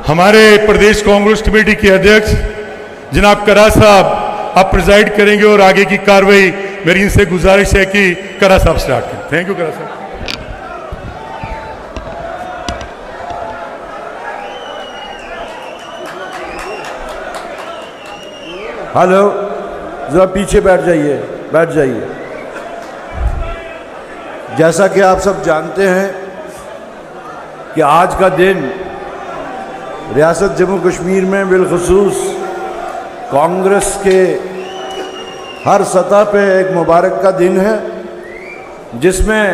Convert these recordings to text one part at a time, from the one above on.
हमारे प्रदेश कांग्रेस कमेटी के अध्यक्ष जनाब करा साहब आप प्रिजाइड करेंगे और आगे की कार्रवाई मेरी इनसे गुजारिश है कि करा साहब स्टार्ट करें। थैंक यू करा साहब। हेलो, जरा पीछे बैठ जाइए। जैसा कि आप सब जानते हैं कि आज का दिन रियासत जम्मू कश्मीर में बिलखुसूस कांग्रेस के हर सतह पे एक मुबारक का दिन है, जिसमें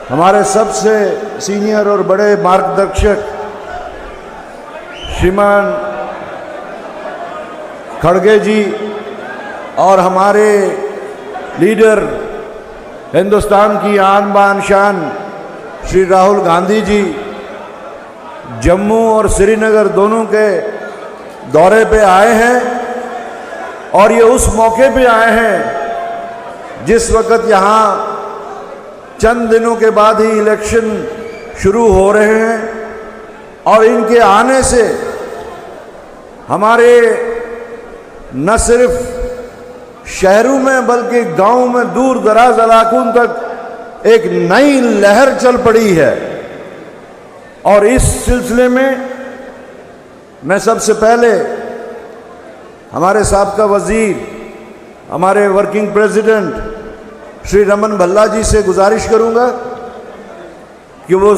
हमारे सबसे सीनियर और बड़े मार्गदर्शक श्रीमान खड़गे जी और हमारे लीडर हिंदुस्तान की आन बान शान श्री राहुल गांधी जी जम्मू और श्रीनगर दोनों के दौरे पे आए हैं। और ये उस मौके पे आए हैं जिस वक्त यहाँ चंद दिनों के बाद ही इलेक्शन शुरू हो रहे हैं, और इनके आने से हमारे न सिर्फ शहरों में बल्कि गांव में दूर दराज इलाकों तक एक नई लहर चल पड़ी है। और इस सिलसिले में मैं सबसे पहले हमारे साबका वजीर, हमारे वर्किंग प्रेसिडेंट श्री रमन भल्ला जी से गुजारिश करूंगा कि वो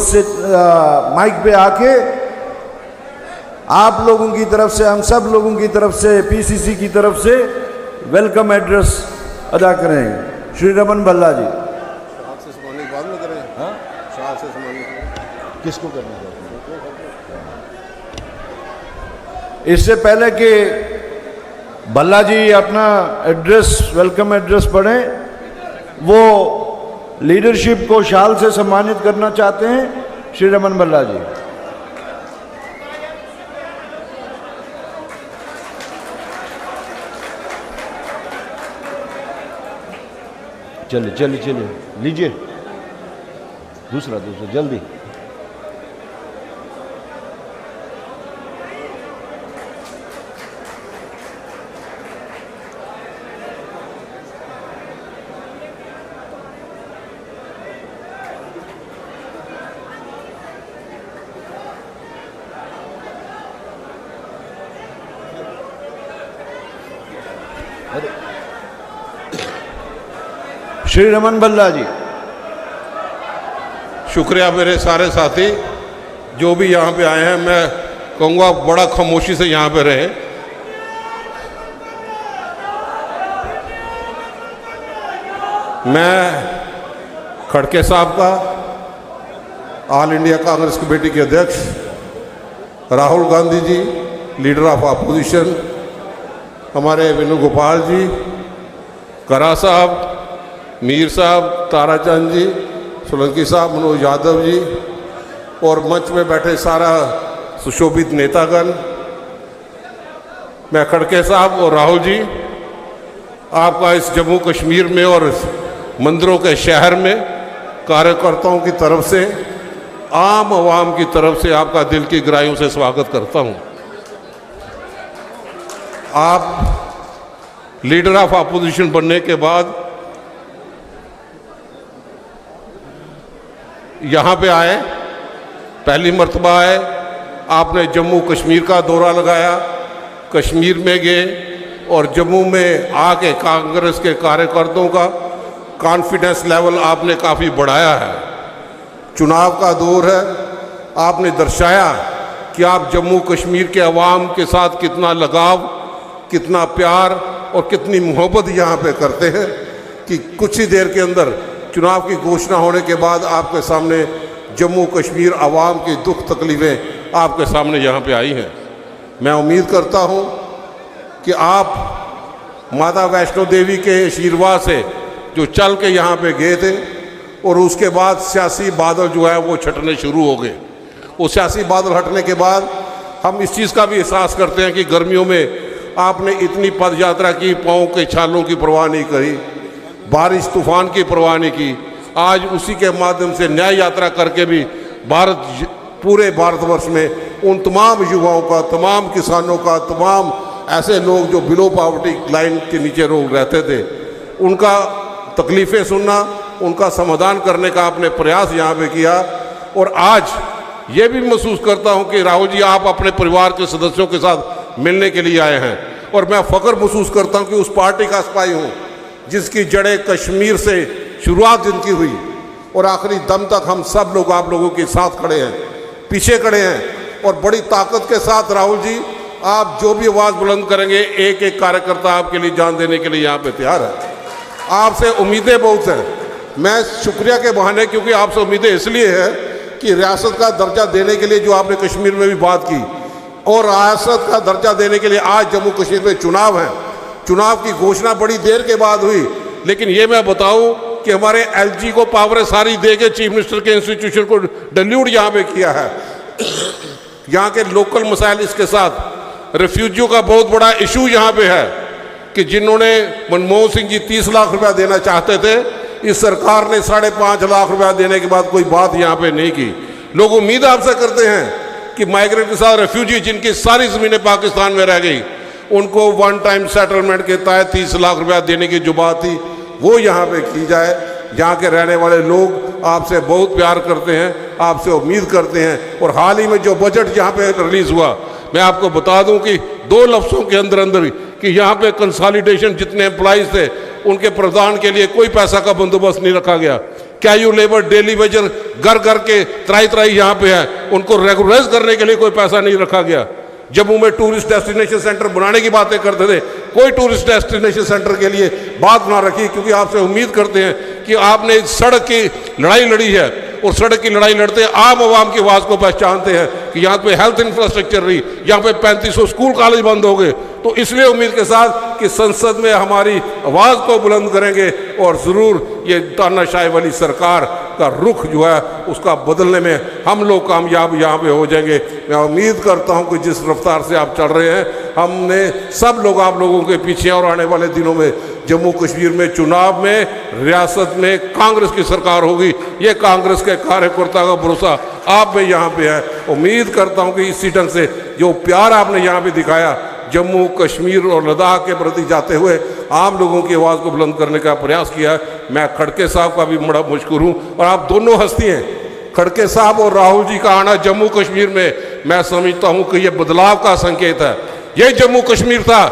माइक पे आके आप लोगों की तरफ से, हम सब लोगों की तरफ से, पीसीसी की तरफ से वेलकम एड्रेस अदा करें। श्री रमन भल्ला जी। शाह से सम्मानित बाद में करें। हाँ, शाह से सम्मानित किसको करना चाहिए? इससे पहले कि भल्ला जी अपना एड्रेस, वेलकम एड्रेस पढ़ें, वो लीडरशिप को शाल से सम्मानित करना चाहते हैं। श्री रमन भल्ला जी। चलिए लीजिए, दूसरा जल्दी। श्री रमन भल्ला जी। शुक्रिया मेरे सारे साथी जो भी यहाँ पे आए हैं। मैं कहूँगा बड़ा खामोशी से यहाँ पे रहे। मैं खड़के साहब का, ऑल इंडिया कांग्रेस कमेटी के अध्यक्ष राहुल गांधी जी, लीडर ऑफ अपोजिशन, हमारे वेणुगोपाल जी, करा साहब, मीर साहब, ताराचंद जी, सोलंकी साहब, मनोज यादव जी और मंच में बैठे सारा सुशोभित नेतागण, मैं खड़के साहब और राहुल जी, आपका इस जम्मू कश्मीर में और मंदिरों के शहर में कार्यकर्ताओं की तरफ से, आम आवाम की तरफ से आपका दिल की गहराइयों से स्वागत करता हूं। आप लीडर ऑफ अपोजिशन बनने के बाद यहाँ पे आए, पहली मर्तबा आए, आपने जम्मू कश्मीर का दौरा लगाया, कश्मीर में गए और जम्मू में आके कांग्रेस के कार्यकर्ताओं का कॉन्फिडेंस लेवल आपने काफ़ी बढ़ाया है। चुनाव का दौर है, आपने दर्शाया कि आप जम्मू कश्मीर के अवाम के साथ कितना लगाव, कितना प्यार और कितनी मोहब्बत यहाँ पे करते हैं कि कुछ ही देर के अंदर चुनाव की घोषणा होने के बाद आपके सामने जम्मू कश्मीर अवाम की दुख तकलीफ़ें आपके सामने यहाँ पे आई हैं। मैं उम्मीद करता हूँ कि आप माता वैष्णो देवी के आशीर्वाद से जो चल के यहाँ पे गए थे और उसके बाद सियासी बादल जो है वो छटने शुरू हो गए। वो सियासी बादल हटने के बाद हम इस चीज़ का भी एहसास करते हैं कि गर्मियों में आपने इतनी पद यात्रा की, पाँव के छालों की परवाह नहीं करी, बारिश तूफान की परवाह नहीं की। आज उसी के माध्यम से न्याय यात्रा करके भी पूरे भारतवर्ष में उन तमाम युवाओं का, तमाम किसानों का, तमाम ऐसे लोग जो बिलो पॉवर्टी लाइन के नीचे लोग रहते थे, उनका तकलीफ़ें सुनना, उनका समाधान करने का आपने प्रयास यहाँ पे किया। और आज ये भी महसूस करता हूँ कि राहुल जी आप अपने परिवार के सदस्यों के साथ मिलने के लिए आए हैं, और मैं फ़ख्र महसूस करता हूँ कि उस पार्टी का सिपाही हूँ जिसकी जड़ें कश्मीर से शुरुआत जिनकी हुई और आखिरी दम तक हम सब लोग आप लोगों के साथ खड़े हैं, पीछे खड़े हैं। और बड़ी ताकत के साथ राहुल जी आप जो भी आवाज़ बुलंद करेंगे, एक एक कार्यकर्ता आपके लिए जान देने के लिए यहाँ पे तैयार है। आपसे उम्मीदें बहुत हैं। मैं शुक्रिया के बहाने, क्योंकि आपसे उम्मीदें इसलिए है कि रियासत का दर्जा देने के लिए जो आपने कश्मीर में भी बात की, और रियासत का दर्जा देने के लिए आज जम्मू कश्मीर में चुनाव है। चुनाव की घोषणा बड़ी देर के बाद हुई, लेकिन ये मैं बताऊं कि हमारे एलजी को पावरें सारी दे के चीफ मिनिस्टर के इंस्टीट्यूशन को डिल्यूट यहाँ पे किया है। यहाँ के लोकल मसाइल, इसके साथ रेफ्यूजियों का बहुत बड़ा इशू यहाँ पे है कि जिन्होंने मनमोहन सिंह जी 30 लाख रुपया देना चाहते थे, इस सरकार ने 5.5 लाख रुपया देने के बाद कोई बात यहाँ पे नहीं की। लोग उम्मीद आपसे करते हैं कि माइग्रेंट के साथ रेफ्यूजी जिनकी सारी ज़मीनें पाकिस्तान में रह गई, उनको वन टाइम सेटलमेंट के तहत 30 लाख रुपया देने की जो बात थी वो यहाँ पे की जाए। यहाँ के रहने वाले लोग आपसे बहुत प्यार करते हैं, आपसे उम्मीद करते हैं। और हाल ही में जो बजट यहाँ पे रिलीज़ हुआ, मैं आपको बता दूं कि 2 लफ्ज़ों के अंदर अंदर कि यहाँ पे कंसोलिडेशन जितने एम्प्लॉइज़ थे उनके प्रदान के लिए कोई पैसा का बंदोबस्त नहीं रखा गया। कैयू लेबर, डेली वेजर घर घर के त्राई यहाँ पे है, उनको रेगुलराइज करने के लिए कोई पैसा नहीं रखा गया। जम्मू में टूरिस्ट डेस्टिनेशन सेंटर बनाने की बातें करते थे, कोई टूरिस्ट डेस्टिनेशन सेंटर के लिए बात ना रखी, क्योंकि आपसे उम्मीद करते हैं कि आपने सड़क की लड़ाई लड़ी है, और सड़क की लड़ाई लड़ते आम आवाम की आवाज़ को पहचानते हैं कि यहाँ पे हेल्थ इंफ्रास्ट्रक्चर रही, यहाँ पे 3500 स्कूल कॉलेज बंद हो गए। तो इसलिए उम्मीद के साथ कि संसद में हमारी आवाज़ को बुलंद करेंगे, और ज़रूर ये तानाशाही वाली सरकार का रुख जो है उसका बदलने में हम लोग कामयाब यहाँ पे हो जाएंगे। मैं उम्मीद करता हूँ कि जिस रफ्तार से आप चल रहे हैं, हमने सब लोग आप लोगों के पीछे, और आने वाले दिनों में जम्मू कश्मीर में चुनाव में रियासत में कांग्रेस की सरकार होगी। ये कांग्रेस के कार्यकर्ता का भरोसा आप में यहाँ पे है। उम्मीद करता हूँ कि इसी ढंग से जो प्यार आपने यहाँ पे दिखाया जम्मू कश्मीर और लद्दाख के प्रति जाते हुए आम लोगों की आवाज़ को बुलंद करने का प्रयास किया है। मैं खड़के साहब का भी बड़ा मुश्किल हूँ, और आप दोनों हस्ती हैं, खड़के साहब और राहुल जी का आना जम्मू कश्मीर में, मैं समझता हूँ कि ये बदलाव का संकेत है। ये जम्मू कश्मीर था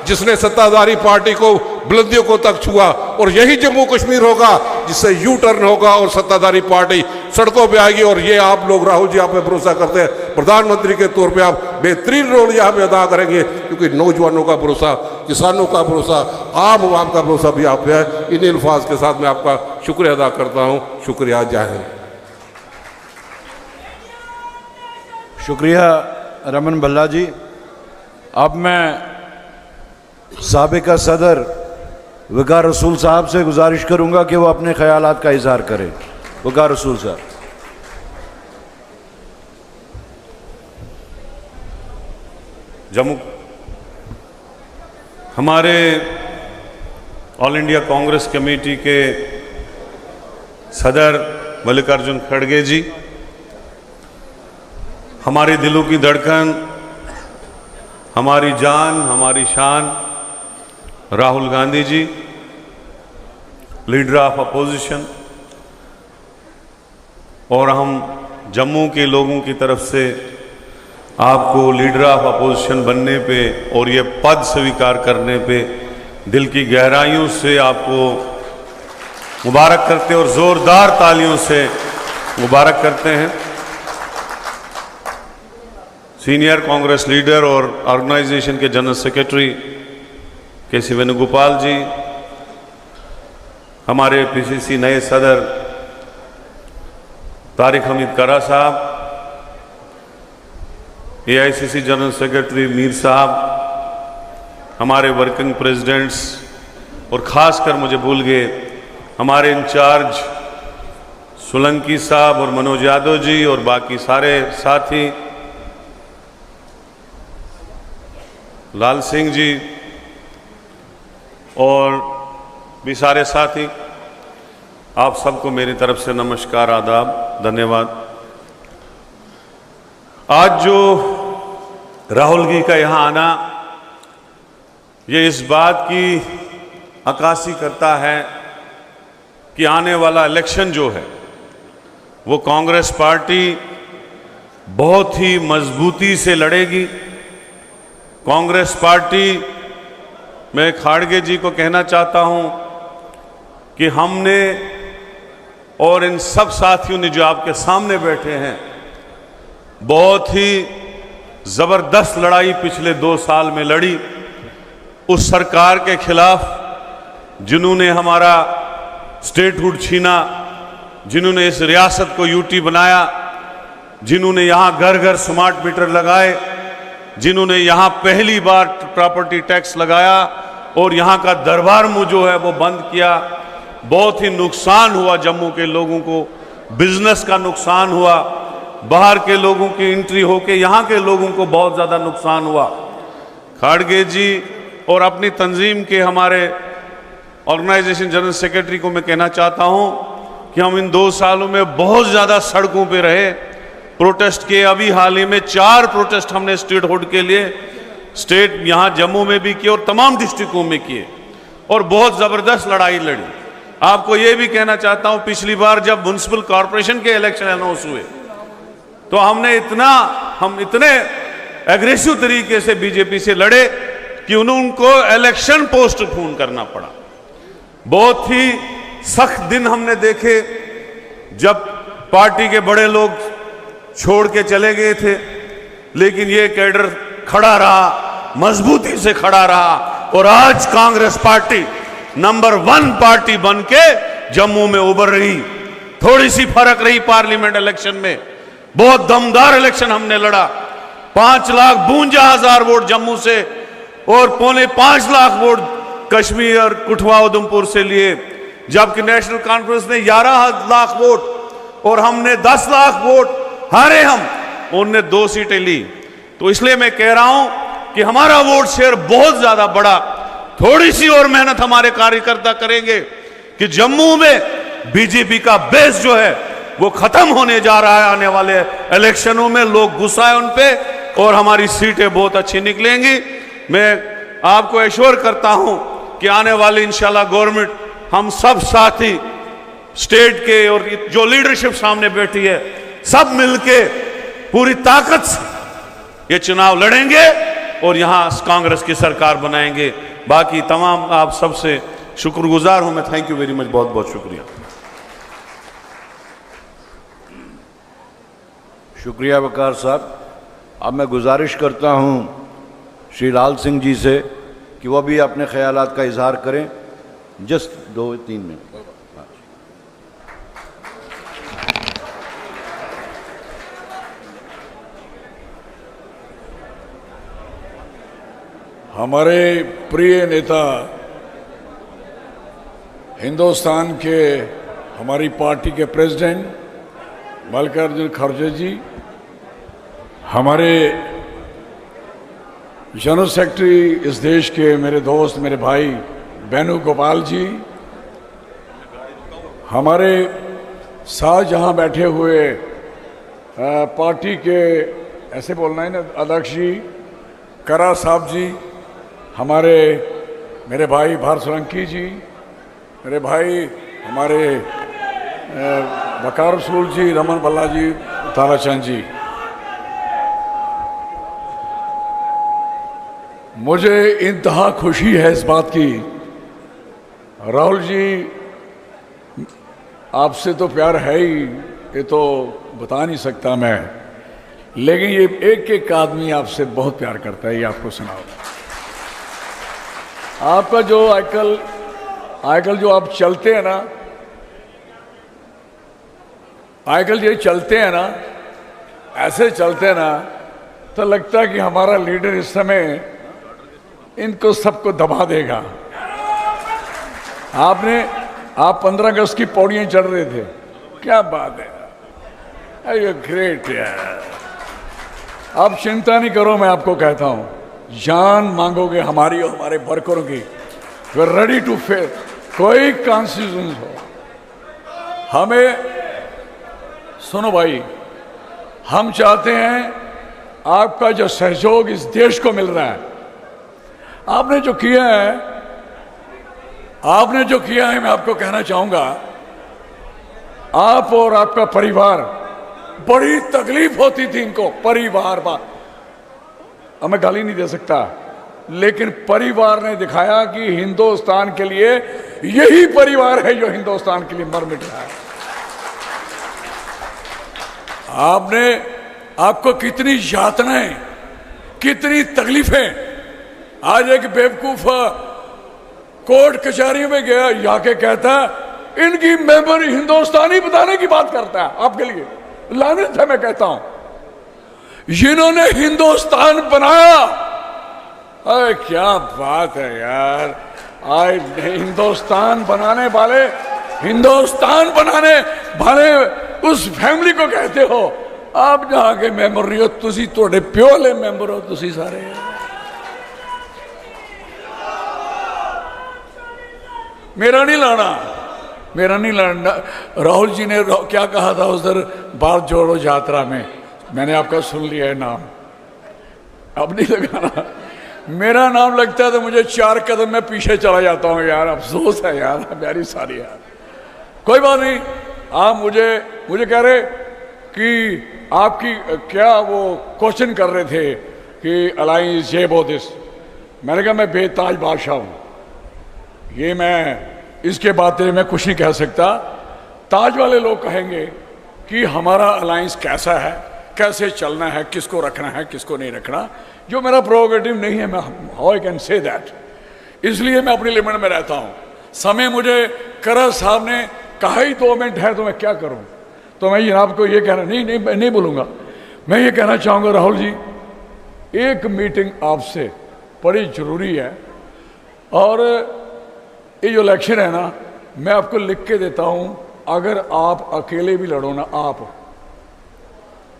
जिसने सत्ताधारी पार्टी को बुलंदियों को तक छुआ, और यही जम्मू कश्मीर होगा जिससे यू टर्न होगा और सत्ताधारी पार्टी सड़कों पे आएगी। और ये आप लोग, राहुल जी, आप पे भरोसा करते हैं, प्रधानमंत्री के तौर पे आप बेहतरीन रोल यहाँ पे अदा करेंगे, क्योंकि नौजवानों का भरोसा, किसानों का भरोसा, आम आवाम का भरोसा भी आप पे है। इन अल्फाज के साथ मैं आपका शुक्रिया अदा करता हूँ। शुक्रिया। जय हिंद। शुक्रिया रमन भल्ला जी। अब मैं साबिका सदर वकार रसूल साहब से गुजारिश करूंगा कि वो अपने ख्यालात का इजहार करें। वकार रसूल साहब। जम्मू हमारे ऑल इंडिया कांग्रेस कमेटी के सदर मल्लिकार्जुन खड़गे जी, हमारे दिलों की धड़कन, हमारी जान, हमारी शान राहुल गांधी जी, लीडर ऑफ अपोजिशन, और हम जम्मू के लोगों की तरफ से आपको लीडर ऑफ अपोजिशन बनने पे और ये पद स्वीकार करने पे दिल की गहराइयों से आपको मुबारक करते और ज़ोरदार तालियों से मुबारक करते हैं। सीनियर कांग्रेस लीडर और ऑर्गेनाइजेशन के general secretary KC. Venugopal ji, हमारे पीसीसी नए सदर तारिक हमीद करा साहब, एआईसीसी जनरल सेक्रेटरी मीर साहब, हमारे वर्किंग प्रेसिडेंट्स, और ख़ासकर मुझे भूल गए हमारे इंचार्ज सोलंकी साहब और मनोज यादव जी, और बाकी सारे साथी, लाल सिंह जी और भी सारे साथी, आप सबको मेरी तरफ से नमस्कार, आदाब, धन्यवाद। आज जो राहुल जी का यहाँ आना, ये इस बात की अक्कासी करता है कि आने वाला इलेक्शन जो है वो कांग्रेस पार्टी बहुत ही मजबूती से लड़ेगी। कांग्रेस पार्टी, मैं खाड़गे जी को कहना चाहता हूं कि हमने और इन सब साथियों ने जो आपके सामने बैठे हैं, बहुत ही जबरदस्त लड़ाई पिछले 2 साल में लड़ी उस सरकार के खिलाफ जिन्होंने हमारा स्टेटहुड छीना, जिन्होंने इस रियासत को यूटी बनाया, जिन्होंने यहां घर घर स्मार्ट मीटर लगाए, जिन्होंने यहां पहली बार प्रॉपर्टी टैक्स लगाया और यहां का दरबार मुंह जो है वो बंद किया। बहुत ही नुकसान हुआ जम्मू के लोगों को, बिजनेस का नुकसान हुआ, बाहर के लोगों की एंट्री होके यहां के लोगों को बहुत ज़्यादा नुकसान हुआ। खाड़गे जी और अपनी तंजीम के हमारे ऑर्गेनाइजेशन जनरल सेक्रेटरी को मैं कहना चाहता हूं कि हम इन 2 सालों में बहुत ज़्यादा सड़कों पे रहे, प्रोटेस्ट किए। अभी हाल ही में 4 प्रोटेस्ट हमने स्टेटहुड के लिए स्टेट यहाँ जम्मू में भी किए और तमाम डिस्ट्रिक्टों में किए और बहुत ज़बरदस्त लड़ाई लड़ी। आपको ये भी कहना चाहता हूँ, पिछली बार जब म्युनिसिपल कॉरपोरेशन के इलेक्शन अनाउंस हुए तो हम इतने एग्रेसिव तरीके से बीजेपी से लड़े कि उनको इलेक्शन पोस्टपोन करना पड़ा। बहुत ही सख्त दिन हमने देखे जब पार्टी के बड़े लोग छोड़ के चले गए थे, लेकिन ये कैडर खड़ा रहा, मजबूती से खड़ा रहा और आज कांग्रेस पार्टी नंबर 1 पार्टी बन के जम्मू में उभर रही। थोड़ी सी फर्क रही पार्लियामेंट इलेक्शन में, बहुत दमदार इलेक्शन हमने लड़ा। 5,52,000 वोट जम्मू से और 4.25 वोट कश्मीर और कुठवा उधमपुर से लिए, जबकि नेशनल कॉन्फ्रेंस ने 11 लाख वोट और हमने 10 लाख वोट हारे। हम उनने 2 सीटें ली। तो इसलिए मैं कह रहा हूं कि हमारा वोट शेयर बहुत ज्यादा बड़ा। थोड़ी सी और मेहनत हमारे कार्यकर्ता करेंगे कि जम्मू में बीजेपी का बेस जो है वो खत्म होने जा रहा है। आने वाले इलेक्शनों में लोग गुस्सा है उन पे और हमारी सीटें बहुत अच्छी निकलेंगी। मैं आपको एश्योर करता हूं कि आने वाली इंशाल्लाह गवर्नमेंट, हम सब साथी स्टेट के और जो लीडरशिप सामने बैठी है, सब मिलके पूरी ताकत से ये चुनाव लड़ेंगे और यहां कांग्रेस की सरकार बनाएंगे। बाकी तमाम आप सबसे शुक्रगुजार हूं मैं। थैंक यू वेरी मच, बहुत बहुत शुक्रिया। शुक्रिया वकार साहब। अब मैं गुजारिश करता हूं श्री लाल सिंह जी से कि वह भी अपने ख्यालात का इजहार करें। Just 2-3 minute. हमारे प्रिय नेता, हिंदुस्तान के हमारी पार्टी के प्रेसिडेंट मल्लिकार्जुन खड़गे जी, हमारे जनरल सेक्रेटरी इस देश के मेरे दोस्त, मेरे भाई वेणुगोपाल जी, हमारे साथ जहां बैठे हुए पार्टी के, ऐसे बोलना है ना, अध्यक्ष जी करा साहब जी, हमारे मेरे भाई भारत सोलंकी जी, मेरे भाई हमारे वकार रसूल जी, रमन बल्ला जी, ताराचंद जी, मुझे इंतहा खुशी है इस बात की। राहुल जी, आपसे तो प्यार है ही, ये तो बता नहीं सकता मैं, लेकिन ये एक एक आदमी आपसे बहुत प्यार करता है, ये आपको सुनाओ। आपका जो आजकल जो आप चलते हैं ना, आजकल ये चलते हैं ना, ऐसे चलते हैं ना, तो लगता है कि हमारा लीडर इस समय इनको सबको दबा देगा। आप 15 अगस्त की पौड़ियां चढ़ रहे थे, क्या बात है, ये ग्रेट यार। आप चिंता नहीं करो, मैं आपको कहता हूं, जान मांगोगे हमारी और हमारे वर्करों की, वे रेडी टू फेस कोई कॉन्स्टिट्यूशन हो। हमें सुनो भाई, हम चाहते हैं आपका जो सहयोग इस देश को मिल रहा है, आपने जो किया है मैं आपको कहना चाहूंगा, आप और आपका परिवार, बड़ी तकलीफ होती थी इनको, परिवार बात, अब मैं गाली नहीं दे सकता, लेकिन परिवार ने दिखाया कि हिंदुस्तान के लिए यही परिवार है जो हिंदुस्तान के लिए मर मिट रहा है। आपको कितनी यातनाएं, कितनी तकलीफें, आज एक बेवकूफ कोर्ट कचहरी में गया, जाके कहता है इनकी मेंबर हिंदुस्तानी बताने की बात करता है। आपके लिए लानत है, मैं कहता हूं, जिन्होंने हिंदुस्तान बनाया, अरे क्या बात है यार, आज हिंदुस्तान बनाने वाले उस फैमिली को कहते हो आप जहां के मैंबर नहीं हो, तुसी तोड़े प्यो वाले मैंबर हो, तुसी सारे। मेरा नहीं लाना। राहुल जी ने क्या कहा था उधर बात जोड़ो यात्रा में, मैंने आपका सुन लिया है नाम, अब नहीं लगाना। मेरा नाम लगता है तो मुझे 4 कदम में पीछे चला जाता हूं यार, अफसोस है यार, मेरी सारी यार। कोई बात नहीं, आप मुझे कह रहे कि आपकी क्या वो क्वेश्चन कर रहे थे कि अलायंस ये वो दिस, मैंने कहा मैं बेताज बादशाह हूं, ये मैं इसके बात मैं कुछ नहीं कह सकता। ताज वाले लोग कहेंगे कि हमारा अलायंस कैसा है, कैसे चलना है, किसको रखना है, किसको नहीं रखना, जो मेरा प्रोगेटिव नहीं है, मैं how I can say that, इसलिए मैं अपनी लिमिट में रहता हूं। समय मुझे करा साहब ने कहा ही 2 मिनट है तो मैं क्या करूं, तो मैं जनाब को ये कहना नहीं बोलूंगा। मैं ये कहना चाहूंगा राहुल जी, एक मीटिंग आपसे बड़ी जरूरी है, और ये जो इलेक्शन है ना, मैं आपको लिख के देता हूं, अगर आप अकेले भी लड़ो ना, आप,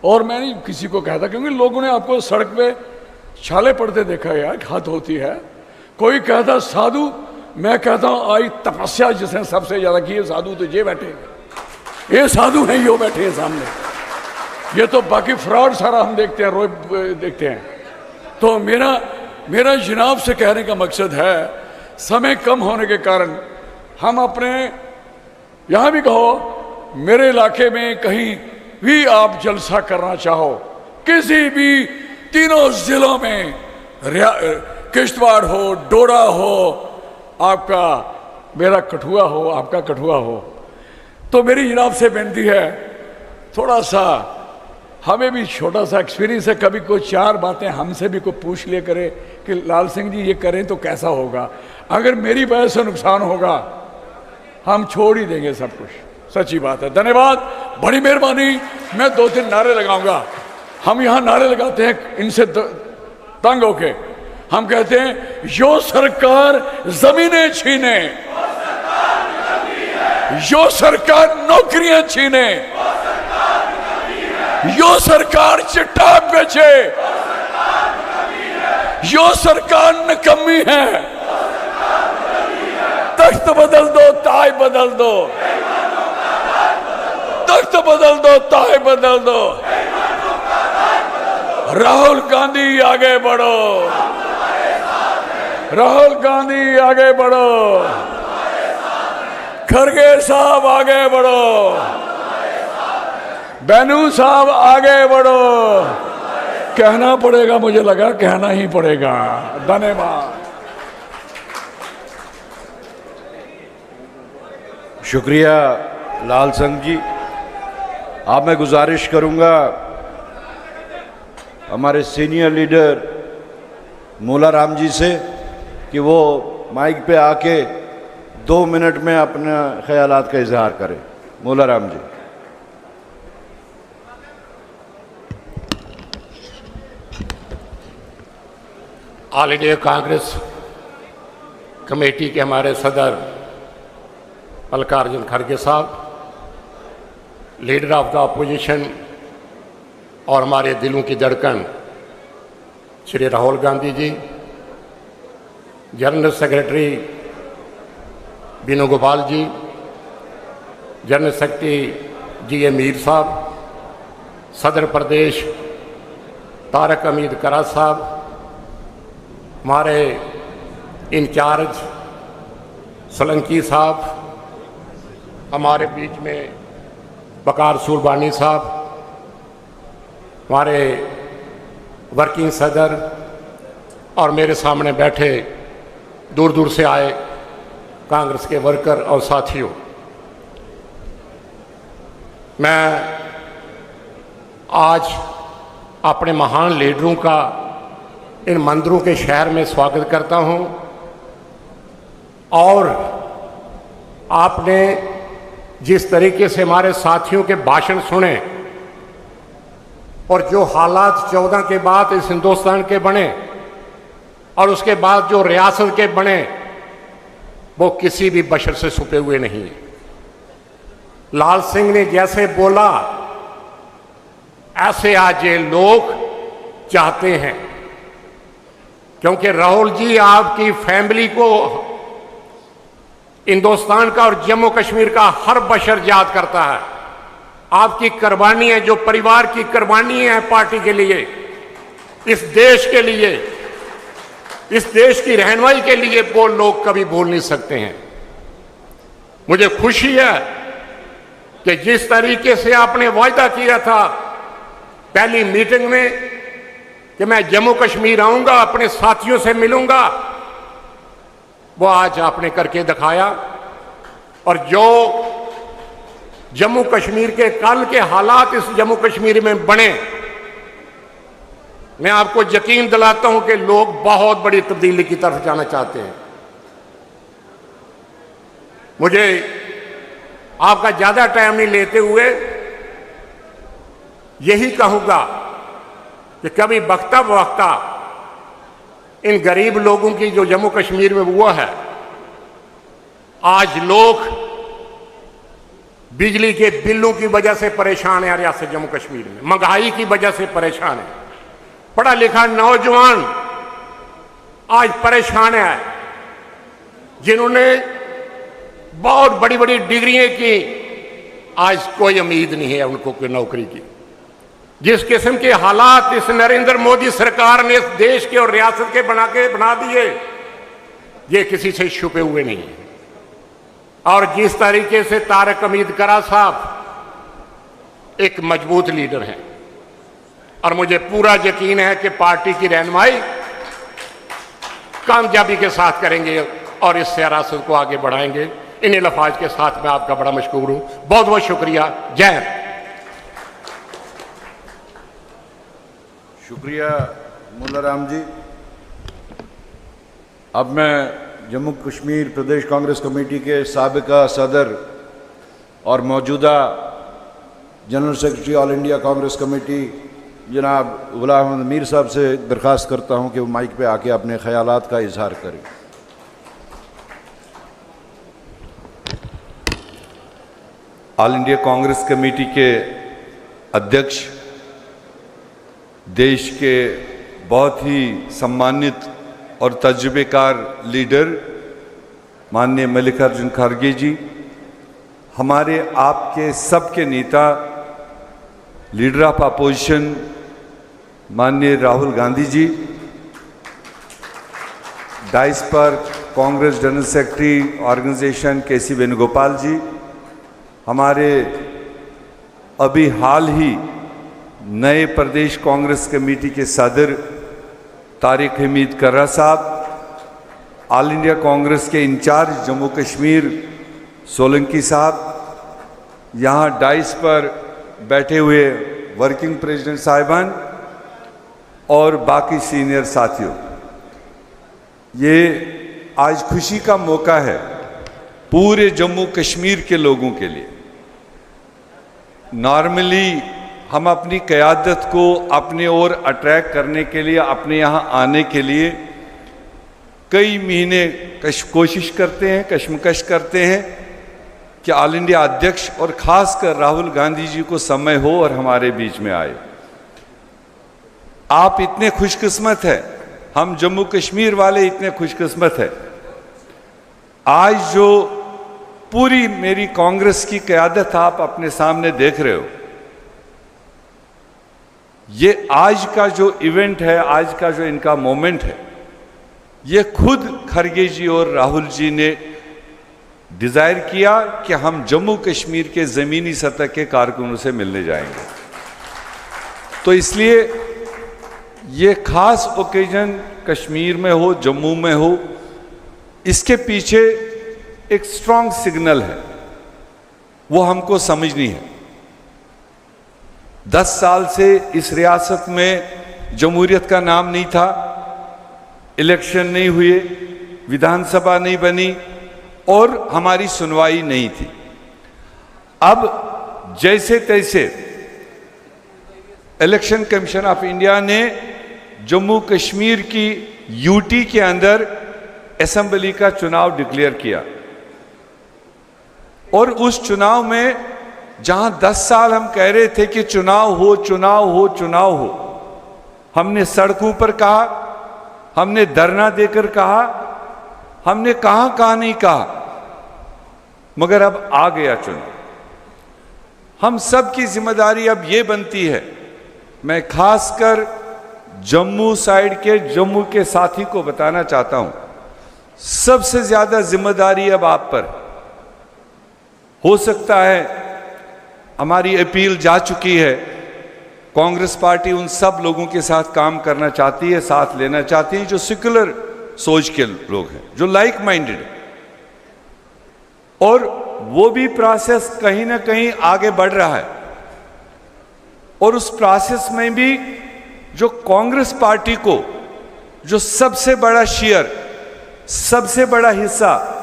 और मैं नहीं किसी को कहता, क्योंकि लोगों ने आपको सड़क पे छाले पड़ते देखा यार, हद होती है। कोई कहता साधु, मैं कहता हूं आई तपस्या जिसने सबसे ज्यादा की है, साधु तो ये बैठे हैं, ये साधु हैं, यो बैठे हैं सामने, ये तो बाकी फ्रॉड सारा हम देखते हैं, रोज देखते हैं। तो मेरा जनाब से कहने का मकसद है, समय कम होने के कारण हम अपने, यहां भी कहो मेरे इलाके में कहीं भी आप जलसा करना चाहो, किसी भी 3 जिलों में, किश्तवाड़ हो, डोडा हो, आपका मेरा कठुआ हो, आपका कठुआ हो, तो मेरी जनाब से विनती है, थोड़ा सा हमें भी छोटा सा एक्सपीरियंस है, कभी कोई 4 बातें हमसे भी कोई पूछ लिया करे कि लाल सिंह जी ये करें तो कैसा होगा, अगर मेरी वजह से नुकसान होगा हम छोड़ ही देंगे सब कुछ, सच्ची बात है। धन्यवाद, बड़ी मेहरबानी। मैं 2-3 नारे लगाऊंगा। हम यहां नारे लगाते हैं इनसे तंग होके, हम कहते हैं जो सरकार जमीनें छीने, जो सरकार नौकरियां छीने, जो सरकार चिट्टा बेचे, जो सरकार निकम्मी है, तख्त बदल दो, ताज बदल दो, तख्त बदल दो, ताज बदल दो। राहुल गांधी आगे बढ़ो, राहुल गांधी आगे बढ़ो, खड़गे साहब आगे बढ़ो, बैनू साहब आगे बढ़ो। कहना पड़ेगा, मुझे लगा कहना ही पड़ेगा। धन्यवाद। शुक्रिया लाल सिंह जी। अब मैं गुजारिश करूंगा हमारे सीनियर लीडर मूला राम जी से कि वो माइक पे आके 2 मिनट में अपने ख्यालात का इजहार करें। मूला Ram ji. All India Congress committee के हमारे सदर मल्लिकार्जुन खड़गे साहब, लीडर ऑफ द अपोजिशन और हमारे दिलों की धड़कन श्री राहुल गांधी जी, जनरल सेक्रेटरी वेणुगोपाल जी, जनरल सेक्रेटरी जी ए मीर साहब, सदर प्रदेश तारक हमीद करा साहब, हमारे इंचार्ज सोलंकी साहब, हमारे बीच में बकार सूरबानी साहब, हमारे वर्किंग सदर और मेरे सामने बैठे दूर दूर से आए कांग्रेस के वर्कर और साथियों, मैं आज अपने महान लीडरों का इन मंदिरों के शहर में स्वागत करता हूं। और आपने जिस तरीके से हमारे साथियों के भाषण सुने और जो हालात 14 के बाद इस हिंदुस्तान के बने और उसके बाद जो रियासत के बने, वो किसी भी बशर से छुपे हुए नहीं है। लाल सिंह ने जैसे बोला ऐसे आज ये लोग चाहते हैं, क्योंकि राहुल जी आपकी फैमिली को हिंदुस्तान का और जम्मू कश्मीर का हर बशर याद करता है। आपकी कुर्बानी है, जो परिवार की कुर्बानी है पार्टी के लिए, इस देश के लिए, इस देश की रहनुमाई के लिए, वो लोग कभी भूल नहीं सकते हैं। मुझे खुशी है कि जिस तरीके से आपने वायदा किया था पहली मीटिंग में कि मैं जम्मू कश्मीर आऊंगा, अपने साथियों से मिलूंगा, वो आज आपने करके दिखाया। और जो जम्मू कश्मीर के कल के हालात इस जम्मू कश्मीर में बने, मैं आपको यकीन दिलाता हूं कि लोग बहुत बड़ी तब्दीली की तरफ जाना चाहते हैं। मुझे आपका ज्यादा टाइम नहीं लेते हुए यही कहूंगा कि कभी वक्ता बवक्ता इन गरीब लोगों की जो जम्मू कश्मीर में हुआ है, आज लोग बिजली के बिलों की वजह से परेशान है। रियासत जम्मू कश्मीर में महंगाई की वजह से परेशान है। पढ़ा लिखा नौजवान आज परेशान है, जिन्होंने बहुत बड़ी बड़ी डिग्रियां की, आज कोई उम्मीद नहीं है उनको कोई नौकरी की। जिस किस्म के हालात इस नरेंद्र मोदी सरकार ने इस देश के और रियासत के बना दिए, ये किसी से छुपे हुए नहीं है। और जिस तरीके से तारक हमीद करा साहब एक मजबूत लीडर हैं, और मुझे पूरा यकीन है कि पार्टी की रहनुमाई कामयाबी के साथ करेंगे और इस सियासत को आगे बढ़ाएंगे। इन लफाज के साथ मैं आपका बड़ा मशकूर हूं। बहुत बहुत शुक्रिया। जय हिंद। शुक्रिया मुल्ला राम जी। अब मैं जम्मू कश्मीर प्रदेश कांग्रेस कमेटी के साबिका सदर और मौजूदा general secretary all India Congress committee जनाब गुलाम अहमद मीर साहब से दरख्वास्त करता हूं कि वो माइक पे आके अपने ख्यालात का इजहार करें। ऑल इंडिया कांग्रेस कमेटी के अध्यक्ष, देश के बहुत ही सम्मानित और तजुर्बेकार लीडर माननीय मल्लिकार्जुन खड़गे जी, हमारे आपके सबके नेता लीडर ऑफ अपोजिशन माननीय राहुल गांधी जी, डाइस पर Congress general secretary organisation KC. Venugopal ji, हमारे अभी हाल ही नए प्रदेश कांग्रेस कमेटी के सदर तारिक हमीद कर्रा साहब, ऑल इंडिया कांग्रेस के इंचार्ज जम्मू कश्मीर सोलंकी साहब, यहाँ डाइस पर बैठे हुए वर्किंग प्रेसिडेंट साहिबान और बाकी सीनियर साथियों, ये आज खुशी का मौका है पूरे जम्मू कश्मीर के लोगों के लिए। नॉर्मली हम अपनी क़यादत को अपने ओर अट्रैक्ट करने के लिए, अपने यहाँ आने के लिए कई महीने कोशिश करते हैं, कशमकश करते हैं कि ऑल इंडिया अध्यक्ष और ख़ासकर राहुल गांधी जी को समय हो और हमारे बीच में आए। आप इतने खुशकिस्मत हैं, हम जम्मू कश्मीर वाले इतने खुशकिस्मत हैं। आज जो पूरी मेरी कांग्रेस की क़यादत आप अपने सामने देख रहे हो, ये आज का जो इवेंट है, आज का जो इनका मोमेंट है, ये खुद खरगे जी और राहुल जी ने डिजायर किया कि हम जम्मू कश्मीर के ज़मीनी सतह के कारकुनों से मिलने जाएंगे। तो इसलिए ये खास ओकेजन कश्मीर में हो, जम्मू में हो, इसके पीछे एक स्ट्रांग सिग्नल है, वो हमको समझनी है। 10 साल से इस रियासत में जमहूरियत का नाम नहीं था, इलेक्शन नहीं हुए, विधानसभा नहीं बनी और हमारी सुनवाई नहीं थी। अब जैसे तैसे इलेक्शन कमीशन ऑफ इंडिया ने जम्मू कश्मीर की यूटी के अंदर असेंबली का चुनाव डिक्लेयर किया और उस चुनाव में जहां 10 साल हम कह रहे थे कि चुनाव हो, चुनाव हो, चुनाव हो, हमने सड़कों पर कहा, हमने धरना देकर कहा, हमने कहां नहीं कहा, मगर अब आ गया चुनाव। हम सब की जिम्मेदारी अब ये बनती है, मैं खासकर जम्मू साइड के, जम्मू के साथी को बताना चाहता हूं, सबसे ज्यादा जिम्मेदारी अब आप पर। हो सकता है हमारी अपील जा चुकी है, कांग्रेस पार्टी उन सब लोगों के साथ काम करना चाहती है, साथ लेना चाहती है जो सेक्युलर सोच के लोग हैं, जो लाइक माइंडेड, और वो भी प्रोसेस कहीं ना कहीं आगे बढ़ रहा है। और उस प्रोसेस में भी जो कांग्रेस पार्टी को जो सबसे बड़ा शेयर, सबसे बड़ा हिस्सा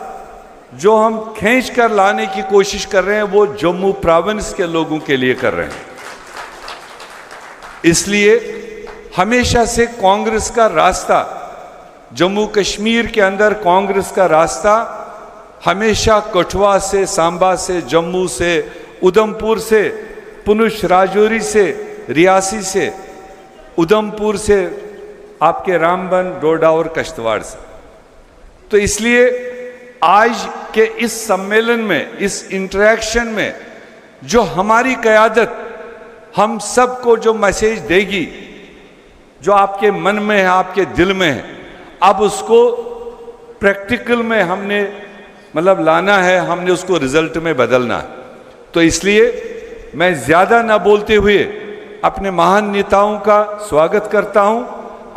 जो हम खींच कर लाने की कोशिश कर रहे हैं, वो जम्मू प्रोविंस के लोगों के लिए कर रहे हैं। इसलिए हमेशा से कांग्रेस का रास्ता, जम्मू कश्मीर के अंदर कांग्रेस का रास्ता हमेशा कठुआ से, सांबा से, जम्मू से, उधमपुर से, पुंछ राजौरी से, रियासी से, उधमपुर से, आपके रामबन, डोडा और कश्तवाड़ से। तो इसलिए आज के इस सम्मेलन में, इस इंटरेक्शन में जो हमारी क़यादत हम सबको जो मैसेज देगी, जो आपके मन में है, आपके दिल में है, अब उसको प्रैक्टिकल में हमने मतलब लाना है, हमने उसको रिजल्ट में बदलना है। तो इसलिए मैं ज़्यादा ना बोलते हुए अपने महान नेताओं का स्वागत करता हूं,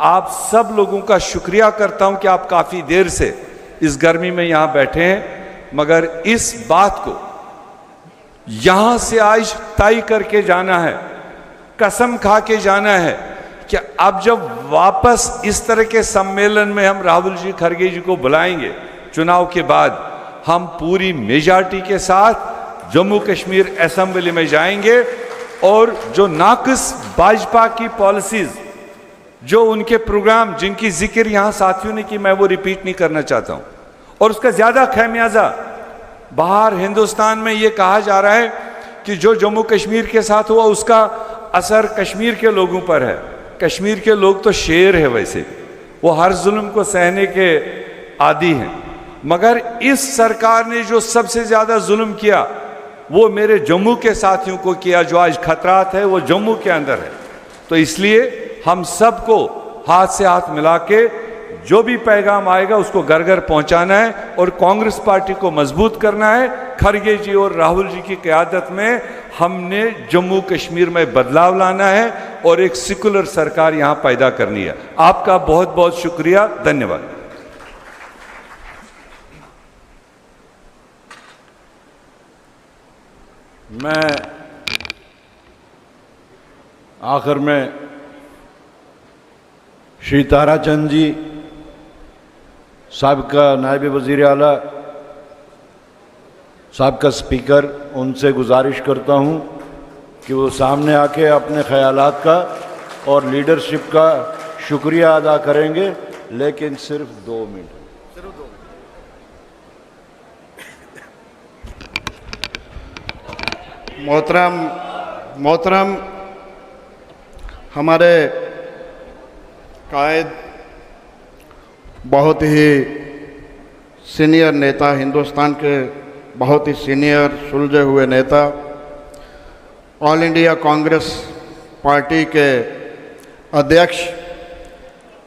आप सब लोगों का शुक्रिया करता हूं कि आप काफ़ी देर से इस गर्मी में यहाँ बैठे हैं, मगर इस बात को यहाँ से आज तय करके जाना है, कसम खा के जाना है कि अब जब वापस इस तरह के सम्मेलन में हम राहुल जी, खरगे जी को बुलाएंगे चुनाव के बाद, हम पूरी मेजॉरिटी के साथ जम्मू कश्मीर असेंबली में जाएंगे और जो नाक़िस भाजपा की पॉलिसीज, जो उनके प्रोग्राम जिनकी जिक्र यहाँ साथियों ने की, मैं वो रिपीट नहीं करना चाहता हूँ, और उसका ज़्यादा खमियाजा बाहर हिंदुस्तान में ये कहा जा रहा है कि जो जम्मू कश्मीर के साथ हुआ उसका असर कश्मीर के लोगों पर है। कश्मीर के लोग तो शेर है, वैसे वो हर जुल्म को सहने के आदी हैं, मगर इस सरकार ने जो सबसे ज़्यादा जुल्म किया वो मेरे जम्मू के साथियों को किया, जो आज खतरात है वो जम्मू के अंदर है। तो इसलिए हम सबको हाथ से हाथ मिला के जो भी पैगाम आएगा उसको घर घर पहुंचाना है और कांग्रेस पार्टी को मजबूत करना है। खरगे जी और राहुल जी की क़यादत में हमने जम्मू कश्मीर में बदलाव लाना है और एक सेक्युलर सरकार यहाँ पैदा करनी है। आपका बहुत बहुत शुक्रिया, धन्यवाद। मैं आखिर में श्री ताराचंद जी साबिका नायब वज़ीर आला, साबिका स्पीकर, उनसे गुजारिश करता हूं कि वो सामने आके अपने ख्यालात का और लीडरशिप का शुक्रिया अदा करेंगे, लेकिन सिर्फ 2 मिनट। मोहतरम हमारे कायद, बहुत ही सीनियर नेता, हिंदुस्तान के बहुत ही सीनियर सुलझे हुए नेता, ऑल इंडिया कांग्रेस पार्टी के अध्यक्ष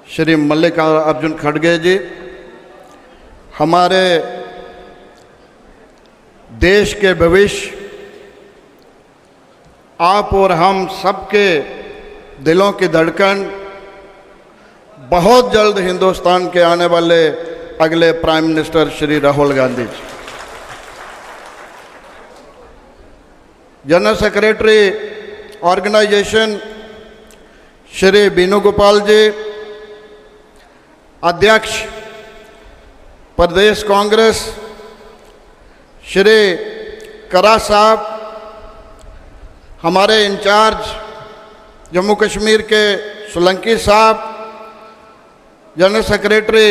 श्री मल्लिकार्जुन खड़गे जी, हमारे देश के भविष्य, आप और हम सबके दिलों की धड़कन, बहुत जल्द हिंदुस्तान के आने वाले अगले prime minister Shri Rahul Gandhi ji, general secretary organisation Shri Binu Gopal ji, अध्यक्ष प्रदेश कांग्रेस श्री करा साहब, हमारे इंचार्ज जम्मू कश्मीर के सोलंकी साहब, जनरल सेक्रेटरी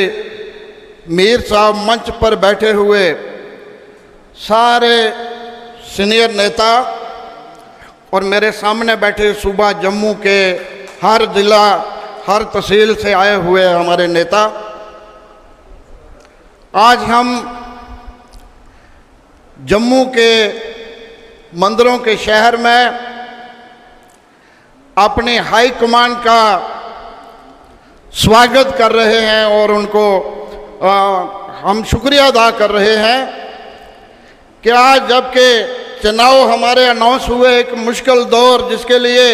मीर साहब, मंच पर बैठे हुए सारे सीनियर नेता और मेरे सामने बैठे सूबा जम्मू के हर जिला हर तहसील से आए हुए हमारे नेता, आज हम जम्मू के मंदिरों के शहर में अपने हाई कमान का स्वागत कर रहे हैं और उनको हम शुक्रिया अदा कर रहे हैं कि आज जबकि चुनाव हमारे अनाउंस हुए, एक मुश्किल दौर जिसके लिए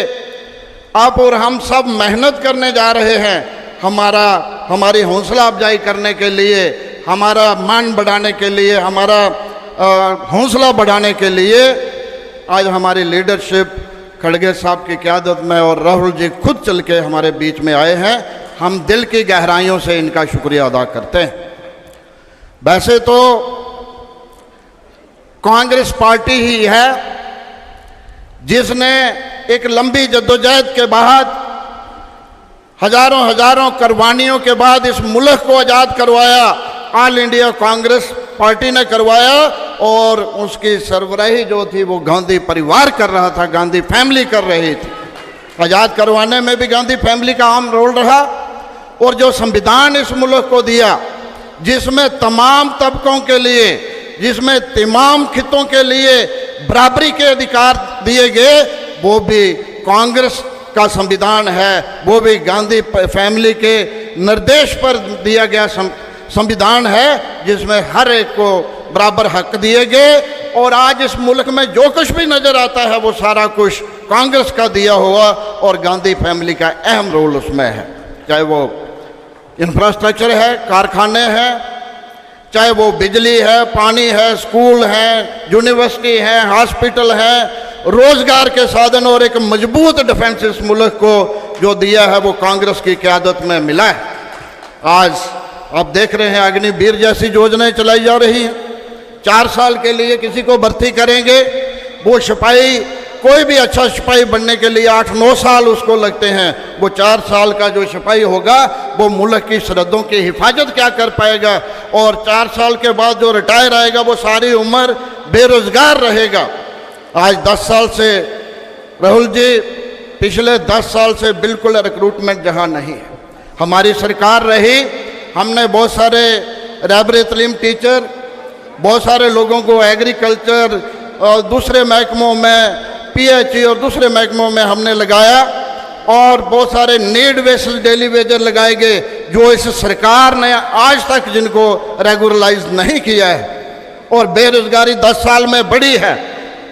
आप और हम सब मेहनत करने जा रहे हैं, हमारी हौसला अफजाई करने के लिए, हमारा मान बढ़ाने के लिए, हमारा हौसला बढ़ाने के लिए आज हमारी लीडरशिप खड़गे साहब की क़यादत में और राहुल जी खुद चल के हमारे बीच में आए हैं। हम दिल की गहराइयों से इनका शुक्रिया अदा करते हैं। वैसे तो कांग्रेस पार्टी ही है जिसने एक लंबी जद्दोजहद के बाद, हजारों कुर्बानियों के बाद इस मुल्क को आज़ाद करवाया। ऑल इंडिया कांग्रेस पार्टी ने करवाया और उसकी सरबराही जो थी वो गांधी परिवार कर रहा था, गांधी फैमिली कर रही थी। आज़ाद करवाने में भी गांधी फैमिली का अहम रोल रहा। और जो संविधान इस मुल्क को दिया, जिसमें तमाम तबकों के लिए, जिसमें तमाम खितों के लिए बराबरी के अधिकार दिए गए, वो भी कांग्रेस का संविधान है, वो भी गांधी फैमिली के निर्देश पर दिया गया संविधान है, जिसमें हर एक को बराबर हक दिए गए। और आज इस मुल्क में जो कुछ भी नज़र आता है वो सारा कुछ कांग्रेस का दिया हुआ और गांधी फैमिली का अहम रोल उसमें है। चाहे वो इंफ्रास्ट्रक्चर है, कारखाने हैं, चाहे वो बिजली है, पानी है, स्कूल हैं, यूनिवर्सिटी है, हॉस्पिटल है, रोजगार के साधन और एक मजबूत डिफेंस इस मुल्क को जो दिया है वो कांग्रेस की क़यादत में मिला है। आज आप देख रहे हैं अग्निवीर जैसी योजनाएं चलाई जा रही हैं। 4 साल के लिए किसी को भर्ती करेंगे, वो सिपाही, कोई भी अच्छा सिपाही बनने के लिए 8-9 साल उसको लगते हैं। वो 4 साल का जो सिपाही होगा वो मुल्क की सरहदों की हिफाजत क्या कर पाएगा? और 4 साल के बाद जो रिटायर आएगा वो सारी उम्र बेरोजगार रहेगा। आज 10 साल से राहुल जी, पिछले 10 साल से बिल्कुल रिक्रूटमेंट जहाँ नहीं है। हमारी सरकार रही, हमने बहुत सारे रहबरे तलीम टीचर, बहुत सारे लोगों को एग्रीकल्चर और दूसरे महकमों में, PHE और दूसरे महकमों में हमने लगाया और बहुत सारे नीड बेसिस डेली वेजर लगाए गए जो इस सरकार ने आज तक जिनको रेगुलराइज नहीं किया है। और बेरोजगारी 10 साल में बढ़ी है।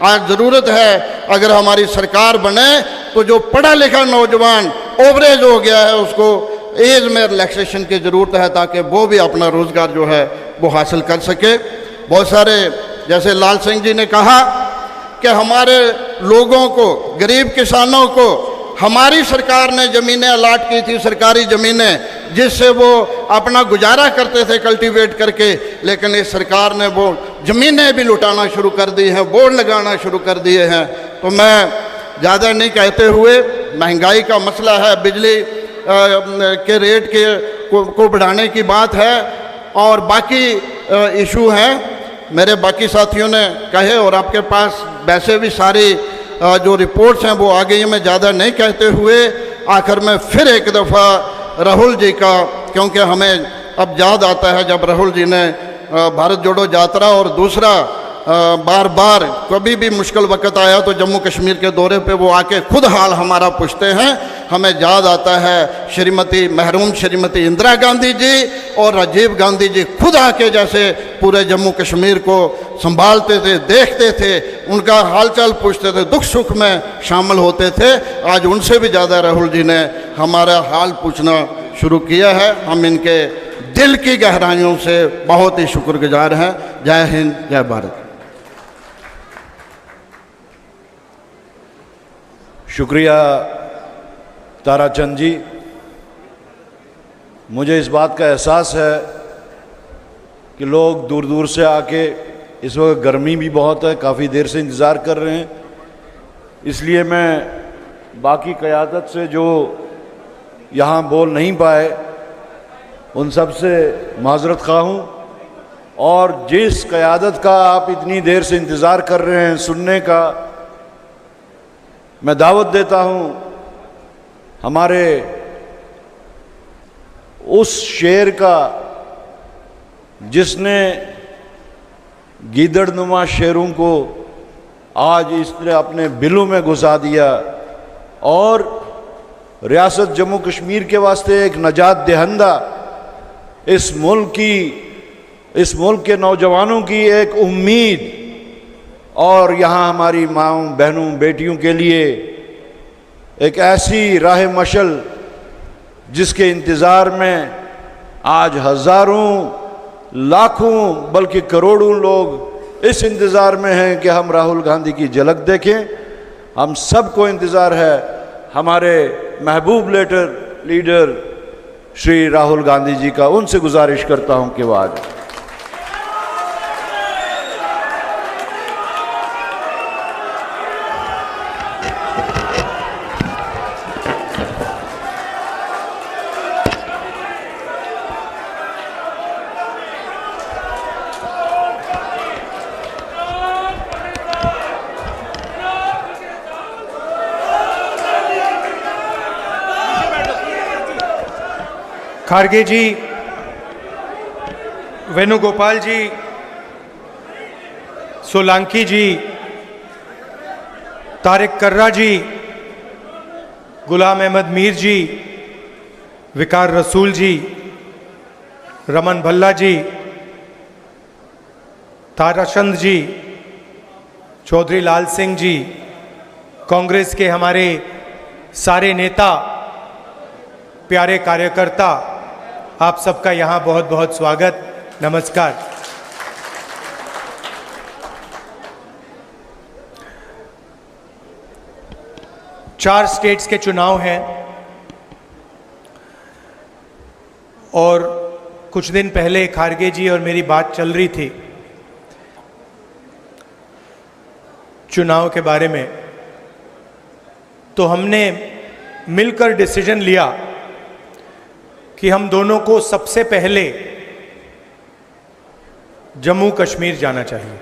आज ज़रूरत है अगर हमारी सरकार बने तो जो पढ़ा लिखा नौजवान ओवरेज हो गया है उसको एज में रिलैक्सेशन की ज़रूरत है ताकि वो भी अपना रोज़गार जो है वो हासिल कर सके। बहुत सारे, जैसे लाल सिंह जी ने कहा कि हमारे लोगों को, गरीब किसानों को हमारी सरकार ने ज़मीनें अलाट की थी, सरकारी ज़मीनें, जिससे वो अपना गुजारा करते थे कल्टीवेट करके, लेकिन इस सरकार ने वो ज़मीनें भी लुटाना शुरू कर दी हैं, बोर्ड लगाना शुरू कर दिए हैं। तो मैं ज़्यादा नहीं कहते हुए, महंगाई का मसला है, बिजली के रेट को बढ़ाने की बात है और बाकी इशू हैं मेरे बाकी साथियों ने कहे और आपके पास वैसे भी सारी जो रिपोर्ट्स हैं वो आ गई हैं। मैं ज़्यादा नहीं कहते हुए आखिर में फिर एक दफ़ा राहुल जी का, क्योंकि हमें अब याद आता है जब राहुल जी ने भारत जोड़ो यात्रा और दूसरा बार बार कभी भी मुश्किल वक्त आया तो जम्मू कश्मीर के दौरे पे वो आके खुद हाल हमारा पूछते हैं हमें याद आता है श्रीमती मरहूम श्रीमती इंदिरा गांधी जी और राजीव गांधी जी खुद आके जैसे पूरे जम्मू कश्मीर को संभालते थे, देखते थे, उनका हालचाल पूछते थे, दुख सुख में शामिल होते थे। आज उनसे भी ज़्यादा राहुल जी ने हमारा हाल पूछना शुरू किया है। हम इनके दिल की गहराइयों से बहुत ही शुक्रगुजार हैं। जय हिंद, जय भारत। शुक्रिया ताराचंद जी। मुझे इस बात का एहसास है कि लोग दूर दूर से आके, इस वक्त गर्मी भी बहुत है, काफ़ी देर से इंतज़ार कर रहे हैं, इसलिए मैं बाकी क़यादत से जो यहाँ बोल नहीं पाए उन सब से माजरत खा हूँ। और जिस क़यादत का आप इतनी देर से इंतज़ार कर रहे हैं सुनने का, मैं दावत देता हूँ हमारे उस शेर का जिसने गीदड़नुमा शेरों को आज इसने अपने बिलों में घुसा दिया और रियासत जम्मू कश्मीर के वास्ते एक नजात दहिंदा, इस मुल्क के नौजवानों की एक उम्मीद और यहाँ हमारी माँओं, बहनों, बेटियों के लिए एक ऐसी राह मशल जिसके इंतज़ार में आज हज़ारों, लाखों, बल्कि करोड़ों लोग इस इंतज़ार में हैं कि हम राहुल गांधी की झलक देखें। हम सबको इंतज़ार है हमारे महबूब लीडर श्री राहुल गांधी जी का। उनसे गुजारिश करता हूं कि वो आ जाए। खारगे जी, वेणुगोपाल जी, सोलंकी जी, तारिक कर्रा जी, गुलाम अहमद मीर जी, विकार रसूल जी, रमन भल्ला जी, ताराचंद जी, चौधरी लाल सिंह जी, कांग्रेस के हमारे सारे नेता, प्यारे कार्यकर्ता, आप सबका यहाँ बहुत बहुत स्वागत, नमस्कार। चार स्टेट्स के चुनाव हैं और कुछ दिन पहले खारगे जी और मेरी बात चल रही थी चुनाव के बारे में, तो हमने मिलकर डिसीजन लिया कि हम दोनों को सबसे पहले जम्मू कश्मीर जाना चाहिए।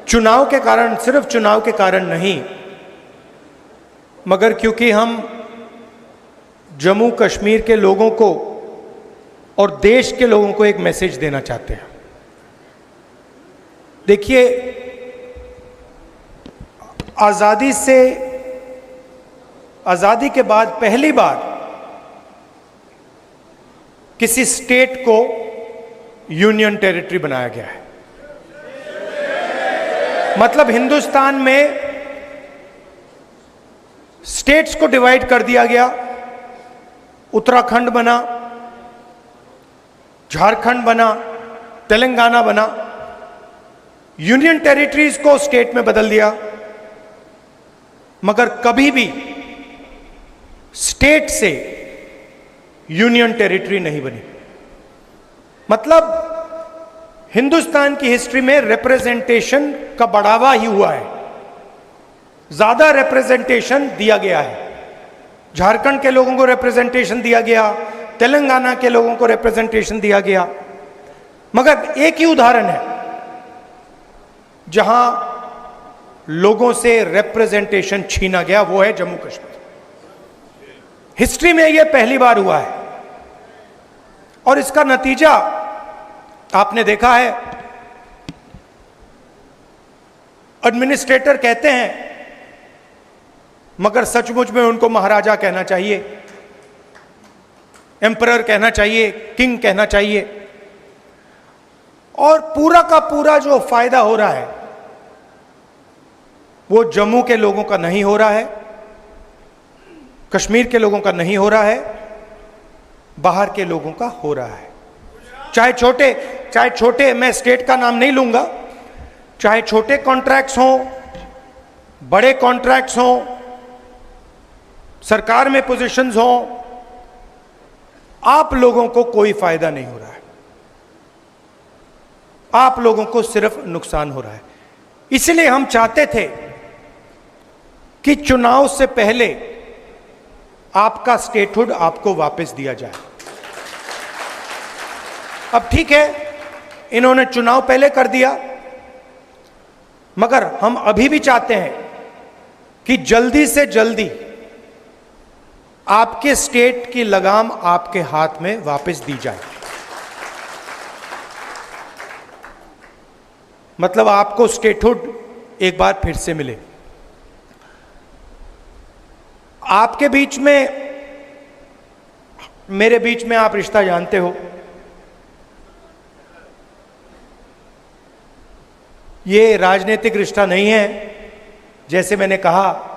चुनाव के कारण, सिर्फ चुनाव के कारण नहीं, मगर क्योंकि हम जम्मू कश्मीर के लोगों को और देश के लोगों को एक मैसेज देना चाहते हैं। देखिए, आजादी के बाद पहली बार किसी स्टेट को यूनियन टेरिटरी बनाया गया है। मतलब हिंदुस्तान में स्टेट्स को डिवाइड कर दिया गया। उत्तराखंड बना, झारखंड बना, तेलंगाना बना, यूनियन टेरिटरीज को स्टेट में बदल दिया, मगर कभी भी स्टेट से यूनियन टेरिटरी नहीं बनी। मतलब हिंदुस्तान की हिस्ट्री में रिप्रेजेंटेशन का बढ़ावा ही हुआ है, ज्यादा रिप्रेजेंटेशन दिया गया है। झारखंड के लोगों को रिप्रेजेंटेशन दिया गया, तेलंगाना के लोगों को रिप्रेजेंटेशन दिया गया, मगर एक ही उदाहरण है जहां लोगों से रिप्रेजेंटेशन छीना गया, वो है जम्मू कश्मीर। हिस्ट्री में यह पहली बार हुआ है और इसका नतीजा आपने देखा है एडमिनिस्ट्रेटर कहते हैं, मगर सचमुच में उनको महाराजा कहना चाहिए, एम्परर कहना चाहिए, किंग कहना चाहिए। और पूरा का पूरा जो फायदा हो रहा है वो जम्मू के लोगों का नहीं हो रहा है, कश्मीर के लोगों का नहीं हो रहा है, बाहर के लोगों का हो रहा है। चाहे छोटे, मैं स्टेट का नाम नहीं लूंगा, चाहे छोटे कॉन्ट्रैक्ट्स हों, बड़े कॉन्ट्रैक्ट्स हों, सरकार में पोजीशंस हों, आप लोगों को कोई फायदा नहीं हो रहा है, आप लोगों को सिर्फ नुकसान हो रहा है। इसलिए हम चाहते थे कि चुनाव से पहले आपका स्टेटहुड आपको वापस दिया जाए। अब ठीक है, इन्होंने चुनाव पहले कर दिया, मगर हम अभी भी चाहते हैं कि जल्दी से जल्दी आपके स्टेट की लगाम आपके हाथ में वापस दी जाए। मतलब आपको स्टेटहुड एक बार फिर से मिले। आपके बीच में, मेरे बीच में आप रिश्ता जानते हो, ये राजनीतिक रिश्ता नहीं है। जैसे मैंने कहा,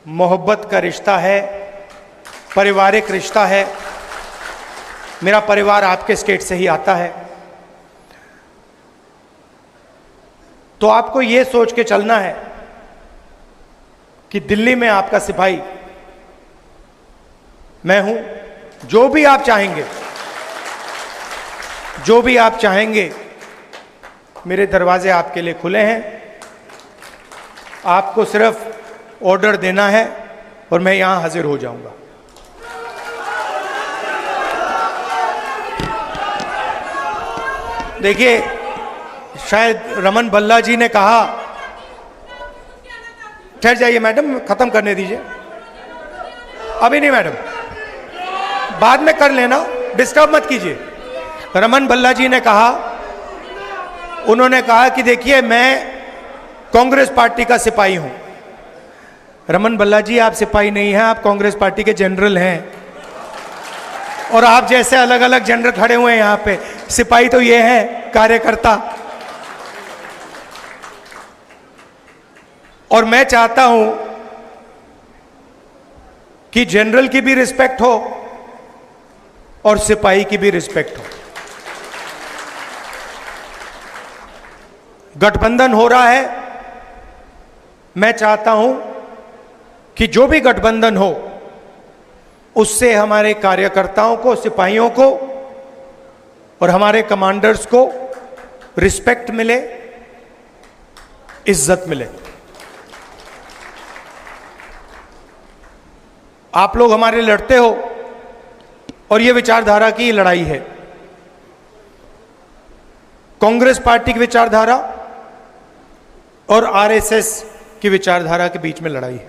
मोहब्बत का रिश्ता है, पारिवारिक रिश्ता है। मेरा परिवार आपके स्टेट से ही आता है। तो आपको यह सोच के चलना है कि दिल्ली में आपका सिपाही मैं हूं। जो भी आप चाहेंगे, जो भी आप चाहेंगे, मेरे दरवाजे आपके लिए खुले हैं। आपको सिर्फ ऑर्डर देना है और मैं यहां हाजिर हो जाऊंगा। देखिए, शायद रमन भल्ला जी ने कहा, ठहर जाइए मैडम, खत्म करने दीजिए। अभी नहीं मैडम, बाद में कर लेना, डिस्टर्ब मत कीजिए। रमन भल्ला जी ने कहा, उन्होंने कहा कि देखिए मैं कांग्रेस पार्टी का सिपाही हूं। रमन भल्ला जी, आप सिपाही नहीं हैं, आप कांग्रेस पार्टी के जनरल हैं। और आप जैसे अलग अलग जनरल खड़े हुए हैं यहां पे। सिपाही तो ये है, कार्यकर्ता। और मैं चाहता हूं कि जनरल की भी रिस्पेक्ट हो और सिपाही की भी रिस्पेक्ट हो। गठबंधन हो रहा है, मैं चाहता हूं कि जो भी गठबंधन हो उससे हमारे कार्यकर्ताओं को, सिपाहियों को और हमारे कमांडर्स को रिस्पेक्ट मिले, इज्जत मिले। आप लोग हमारे लड़ते हो और यह विचारधारा की लड़ाई है। कांग्रेस पार्टी की विचारधारा और आरएसएस की विचारधारा के बीच में लड़ाई है।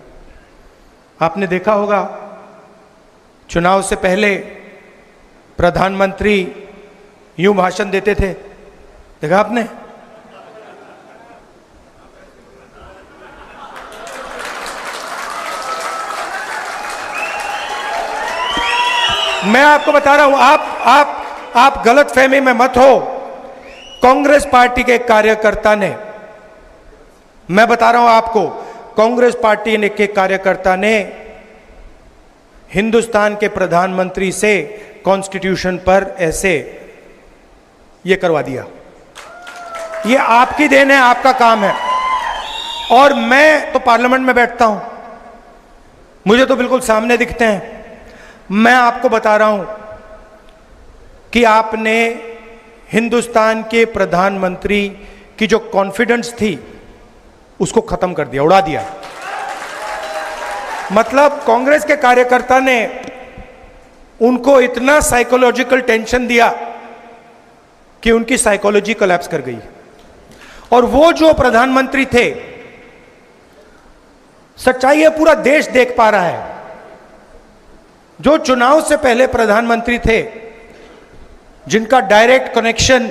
आपने देखा होगा, चुनाव से पहले प्रधानमंत्री यूं भाषण देते थे, देखा आपने? मैं आपको बता रहा हूं, आप गलत फहमी में मत हो। कांग्रेस पार्टी के कार्यकर्ता ने, मैं बता रहा हूं आपको, कांग्रेस पार्टी के कार्यकर्ता ने हिंदुस्तान के प्रधानमंत्री से कॉन्स्टिट्यूशन पर ऐसे ये करवा दिया। ये आपकी देन है, आपका काम है। और मैं तो पार्लियामेंट में बैठता हूं, मुझे तो बिल्कुल सामने दिखते हैं। मैं आपको बता रहा हूं कि आपने हिंदुस्तान के प्रधानमंत्री की जो कॉन्फिडेंस थी उसको खत्म कर दिया, उड़ा दिया। मतलब कांग्रेस के कार्यकर्ता ने उनको इतना साइकोलॉजिकल टेंशन दिया कि उनकी साइकोलॉजी कोलैप्स कर गई। और वो जो प्रधानमंत्री थे, सच्चाई है पूरा देश देख पा रहा है, जो चुनाव से पहले प्रधानमंत्री थे, जिनका डायरेक्ट कनेक्शन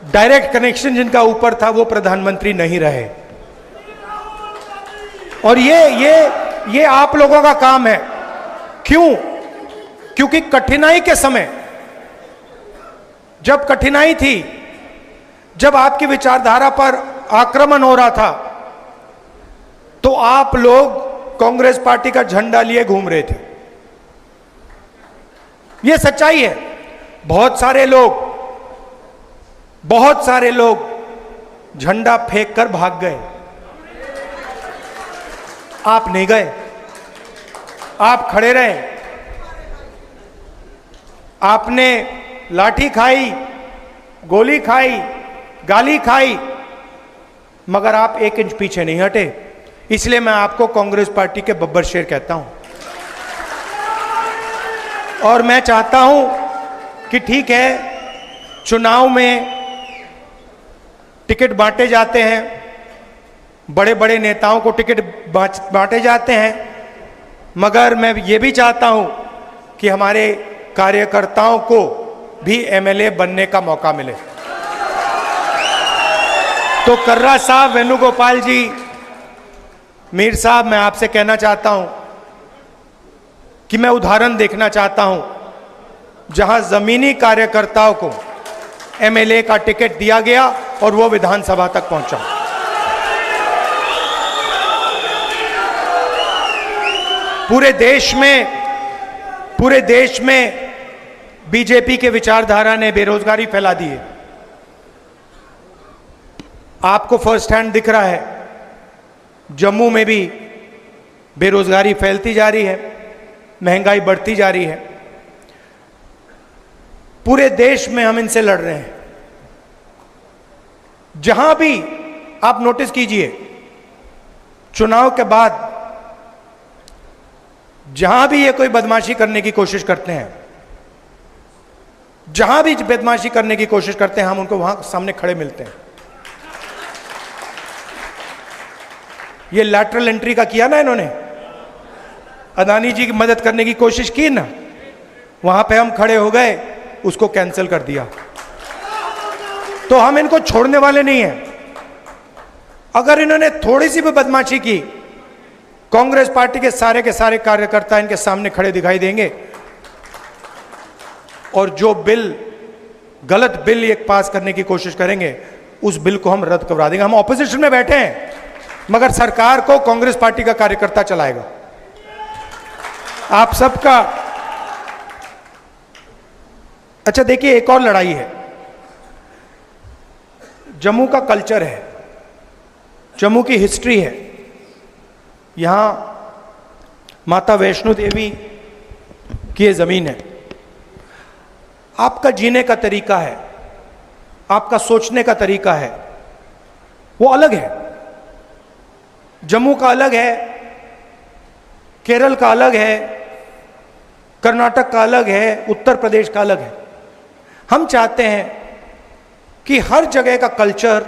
डायरेक्ट कनेक्शन जिनका ऊपर था वो प्रधानमंत्री नहीं रहे। और ये आप लोगों का काम है। क्यों? क्योंकि कठिनाई के समय, जब कठिनाई थी, जब आपकी विचारधारा पर आक्रमण हो रहा था, तो आप लोग कांग्रेस पार्टी का झंडा लिए घूम रहे थे। यह सच्चाई है। बहुत सारे लोग झंडा फेंक कर भाग गए। आप नहीं गए, आप खड़े रहे। आपने लाठी खाई, गोली खाई, गाली खाई, मगर आप 1 इंच पीछे नहीं हटे। इसलिए मैं आपको कांग्रेस पार्टी के बब्बर शेर कहता हूं। और मैं चाहता हूं कि ठीक है, चुनाव में टिकट बांटे जाते हैं, बड़े बड़े नेताओं को टिकट बांटे जाते हैं, मगर मैं ये भी चाहता हूं कि हमारे कार्यकर्ताओं को भी एमएलए बनने का मौका मिले। तो कर्रा साहब, वेणुगोपाल जी, मीर साहब, मैं आपसे कहना चाहता हूं कि मैं उदाहरण देखना चाहता हूं जहां जमीनी कार्यकर्ताओं को एमएलए का टिकट दिया गया और वो विधानसभा तक पहुंचा। पूरे देश में बीजेपी के विचारधारा ने बेरोजगारी फैला दी है। आपको फर्स्ट हैंड दिख रहा है, जम्मू में भी बेरोजगारी फैलती जा रही है, महंगाई बढ़ती जा रही है। पूरे देश में हम इनसे लड़ रहे हैं। जहां भी आप नोटिस कीजिए, चुनाव के बाद जहां भी ये कोई बदमाशी करने की कोशिश करते हैं, जहां भी बदमाशी करने की कोशिश करते हैं, हम उनको वहां सामने खड़े मिलते हैं। ये लैटरल एंट्री का किया ना इन्होंने, अदानी जी की मदद करने की कोशिश की ना, वहां पे हम खड़े हो गए, उसको कैंसिल कर दिया। तो हम इनको छोड़ने वाले नहीं हैं। अगर इन्होंने थोड़ी सी भी बदमाशी की, कांग्रेस पार्टी के सारे कार्यकर्ता इनके सामने खड़े दिखाई देंगे और जो गलत बिल एक पास करने की कोशिश करेंगे, उस बिल को हम रद्द करवा देंगे। हम ऑपोजिशन में बैठे हैं, मगर सरकार को कांग्रेस पार्टी का कार्यकर्ता चलाएगा। आप सबका अच्छा देखिए, एक और लड़ाई है। जम्मू का कल्चर है, जम्मू की हिस्ट्री है। यहां माता वैष्णो देवी की ये जमीन है। आपका जीने का तरीका है, आपका सोचने का तरीका है, वो अलग है। जम्मू का अलग है, केरल का अलग है, कर्नाटक का अलग है, उत्तर प्रदेश का अलग है। हम चाहते हैं कि हर जगह का कल्चर,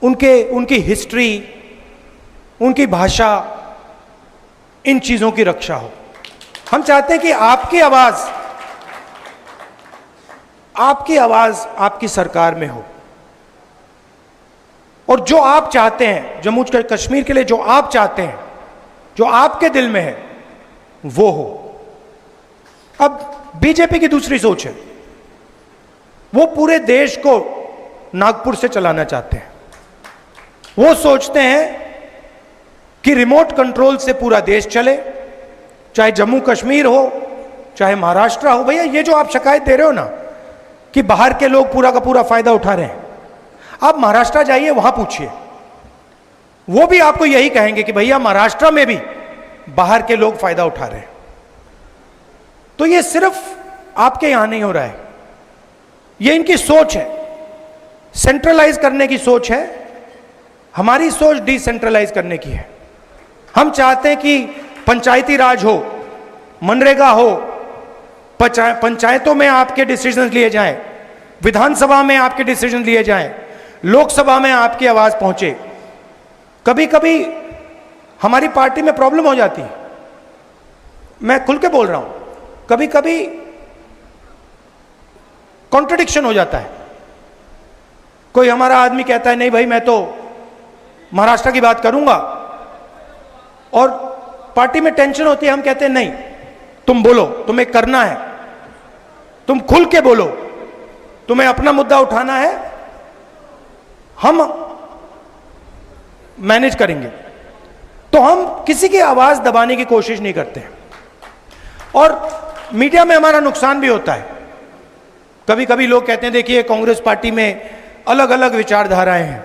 उनकी हिस्ट्री, उनकी भाषा, इन चीजों की रक्षा हो। हम चाहते हैं कि आपकी आवाज आपकी सरकार में हो, और जो आप चाहते हैं जम्मू कश्मीर के लिए, जो आप चाहते हैं, जो आपके दिल में है, वो हो। अब बीजेपी की दूसरी सोच है, वो पूरे देश को नागपुर से चलाना चाहते हैं। वो सोचते हैं कि रिमोट कंट्रोल से पूरा देश चले, चाहे जम्मू कश्मीर हो, चाहे महाराष्ट्र हो। भैया, ये जो आप शिकायत दे रहे हो ना कि बाहर के लोग पूरा का पूरा फायदा उठा रहे हैं, आप महाराष्ट्र जाइए, वहां पूछिए, वो भी आपको यही कहेंगे कि भैया महाराष्ट्र में भी बाहर के लोग फायदा उठा रहे हैं। तो ये सिर्फ आपके यहां नहीं हो रहा है, ये इनकी सोच है, सेंट्रलाइज करने की सोच है। हमारी सोच डिसेंट्रलाइज करने की है। हम चाहते हैं कि पंचायती राज हो, मनरेगा हो, पंचायतों में आपके डिसीजन लिए जाएं, विधानसभा में आपके डिसीजन लिए जाएं, लोकसभा में आपकी आवाज पहुंचे। कभी कभी हमारी पार्टी में प्रॉब्लम हो जाती है, मैं खुल के बोल रहा हूं। कभी कभी कॉन्ट्रडिक्शन हो जाता है। कोई हमारा आदमी कहता है नहीं भाई मैं तो महाराष्ट्र की बात करूंगा, और पार्टी में टेंशन होती है, हम कहते हैं नहीं तुम बोलो, तुम्हें करना है, तुम खुल के बोलो, तुम्हें अपना मुद्दा उठाना है, हम मैनेज करेंगे। तो हम किसी की आवाज दबाने की कोशिश नहीं करते हैं। और मीडिया में हमारा नुकसान भी होता है। कभी कभी लोग कहते हैं देखिए कांग्रेस पार्टी में अलग अलग विचारधाराएं हैं।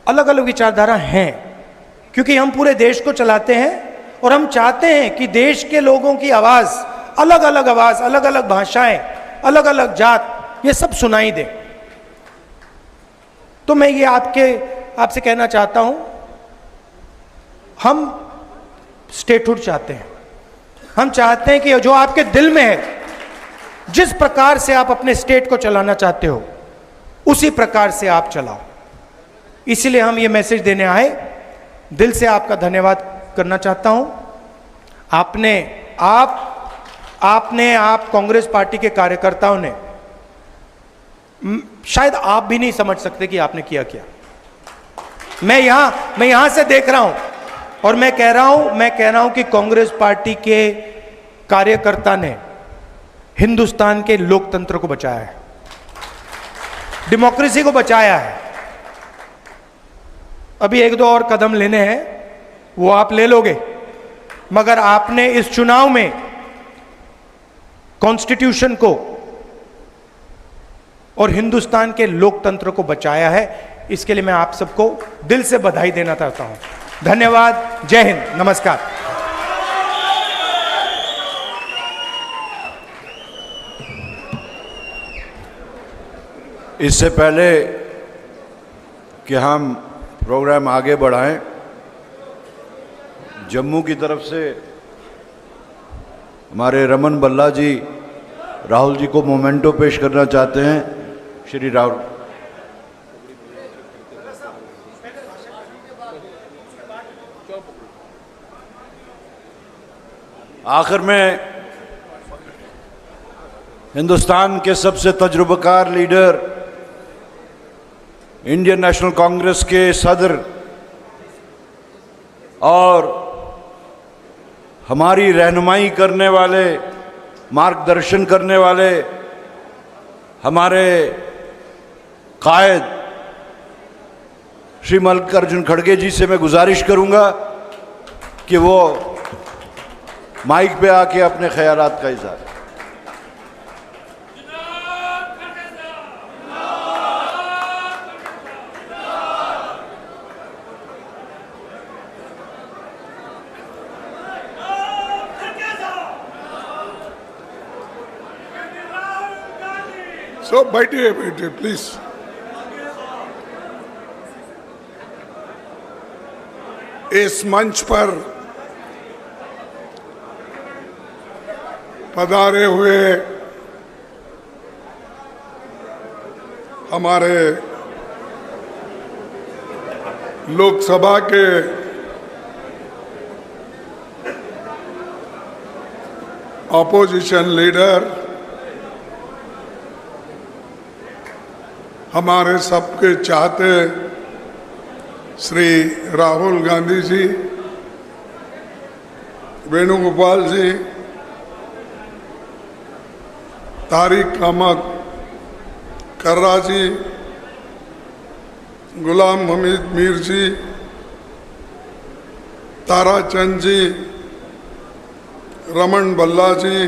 अलग अलग विचारधारा हैं क्योंकि हम पूरे देश को चलाते हैं और हम चाहते हैं कि देश के लोगों की आवाज, अलग अलग भाषाएं, अलग अलग जात, ये सब सुनाई दे। तो मैं ये आपसे कहना चाहता हूं, हम स्टेटहुड चाहते हैं। हम चाहते हैं कि जो आपके दिल में है, जिस प्रकार से आप अपने स्टेट को चलाना चाहते हो उसी प्रकार से आप चलाओ। इसीलिए हम ये मैसेज देने आए। दिल से आपका धन्यवाद करना चाहता हूं। आप कांग्रेस पार्टी के कार्यकर्ताओं ने, शायद आप भी नहीं समझ सकते कि आपने किया क्या। मैं यहां से देख रहा हूं और मैं कह रहा हूं कि कांग्रेस पार्टी के कार्यकर्ता ने हिंदुस्तान के लोकतंत्र को बचाया है, डेमोक्रेसी को बचाया है। अभी एक दो और कदम लेने हैं, वो आप ले लोगे, मगर आपने इस चुनाव में कॉन्स्टिट्यूशन को और हिंदुस्तान के लोकतंत्र को बचाया है। इसके लिए मैं आप सबको दिल से बधाई देना चाहता हूं। धन्यवाद। जय हिंद। नमस्कार। इससे पहले कि हम प्रोग्राम आगे बढ़ाएं, जम्मू की तरफ से हमारे रमन बल्ला जी राहुल जी को मोमेंटो पेश करना चाहते हैं। श्री राहुल। आखिर में हिंदुस्तान के सबसे तजुर्बेकार लीडर, इंडियन नेशनल कांग्रेस के सदर और हमारी रहनुमाई करने वाले, मार्गदर्शन करने वाले हमारे कायद श्री मल्लिकार्जुन खड़गे जी से मैं गुजारिश करूंगा कि वो माइक पे आके अपने ख्यालात का इज़हार। सो बैठिए प्लीज। इस मंच पर पधारे हुए हमारे लोकसभा के ऑपोजिशन लीडर, हमारे सबके चाहते श्री राहुल गांधी जी, वेणुगोपाल जी, तारिक अहमद कर्रा जी, गुलाम हमीद मीर जी, ताराचंद जी, रमन बल्ला जी,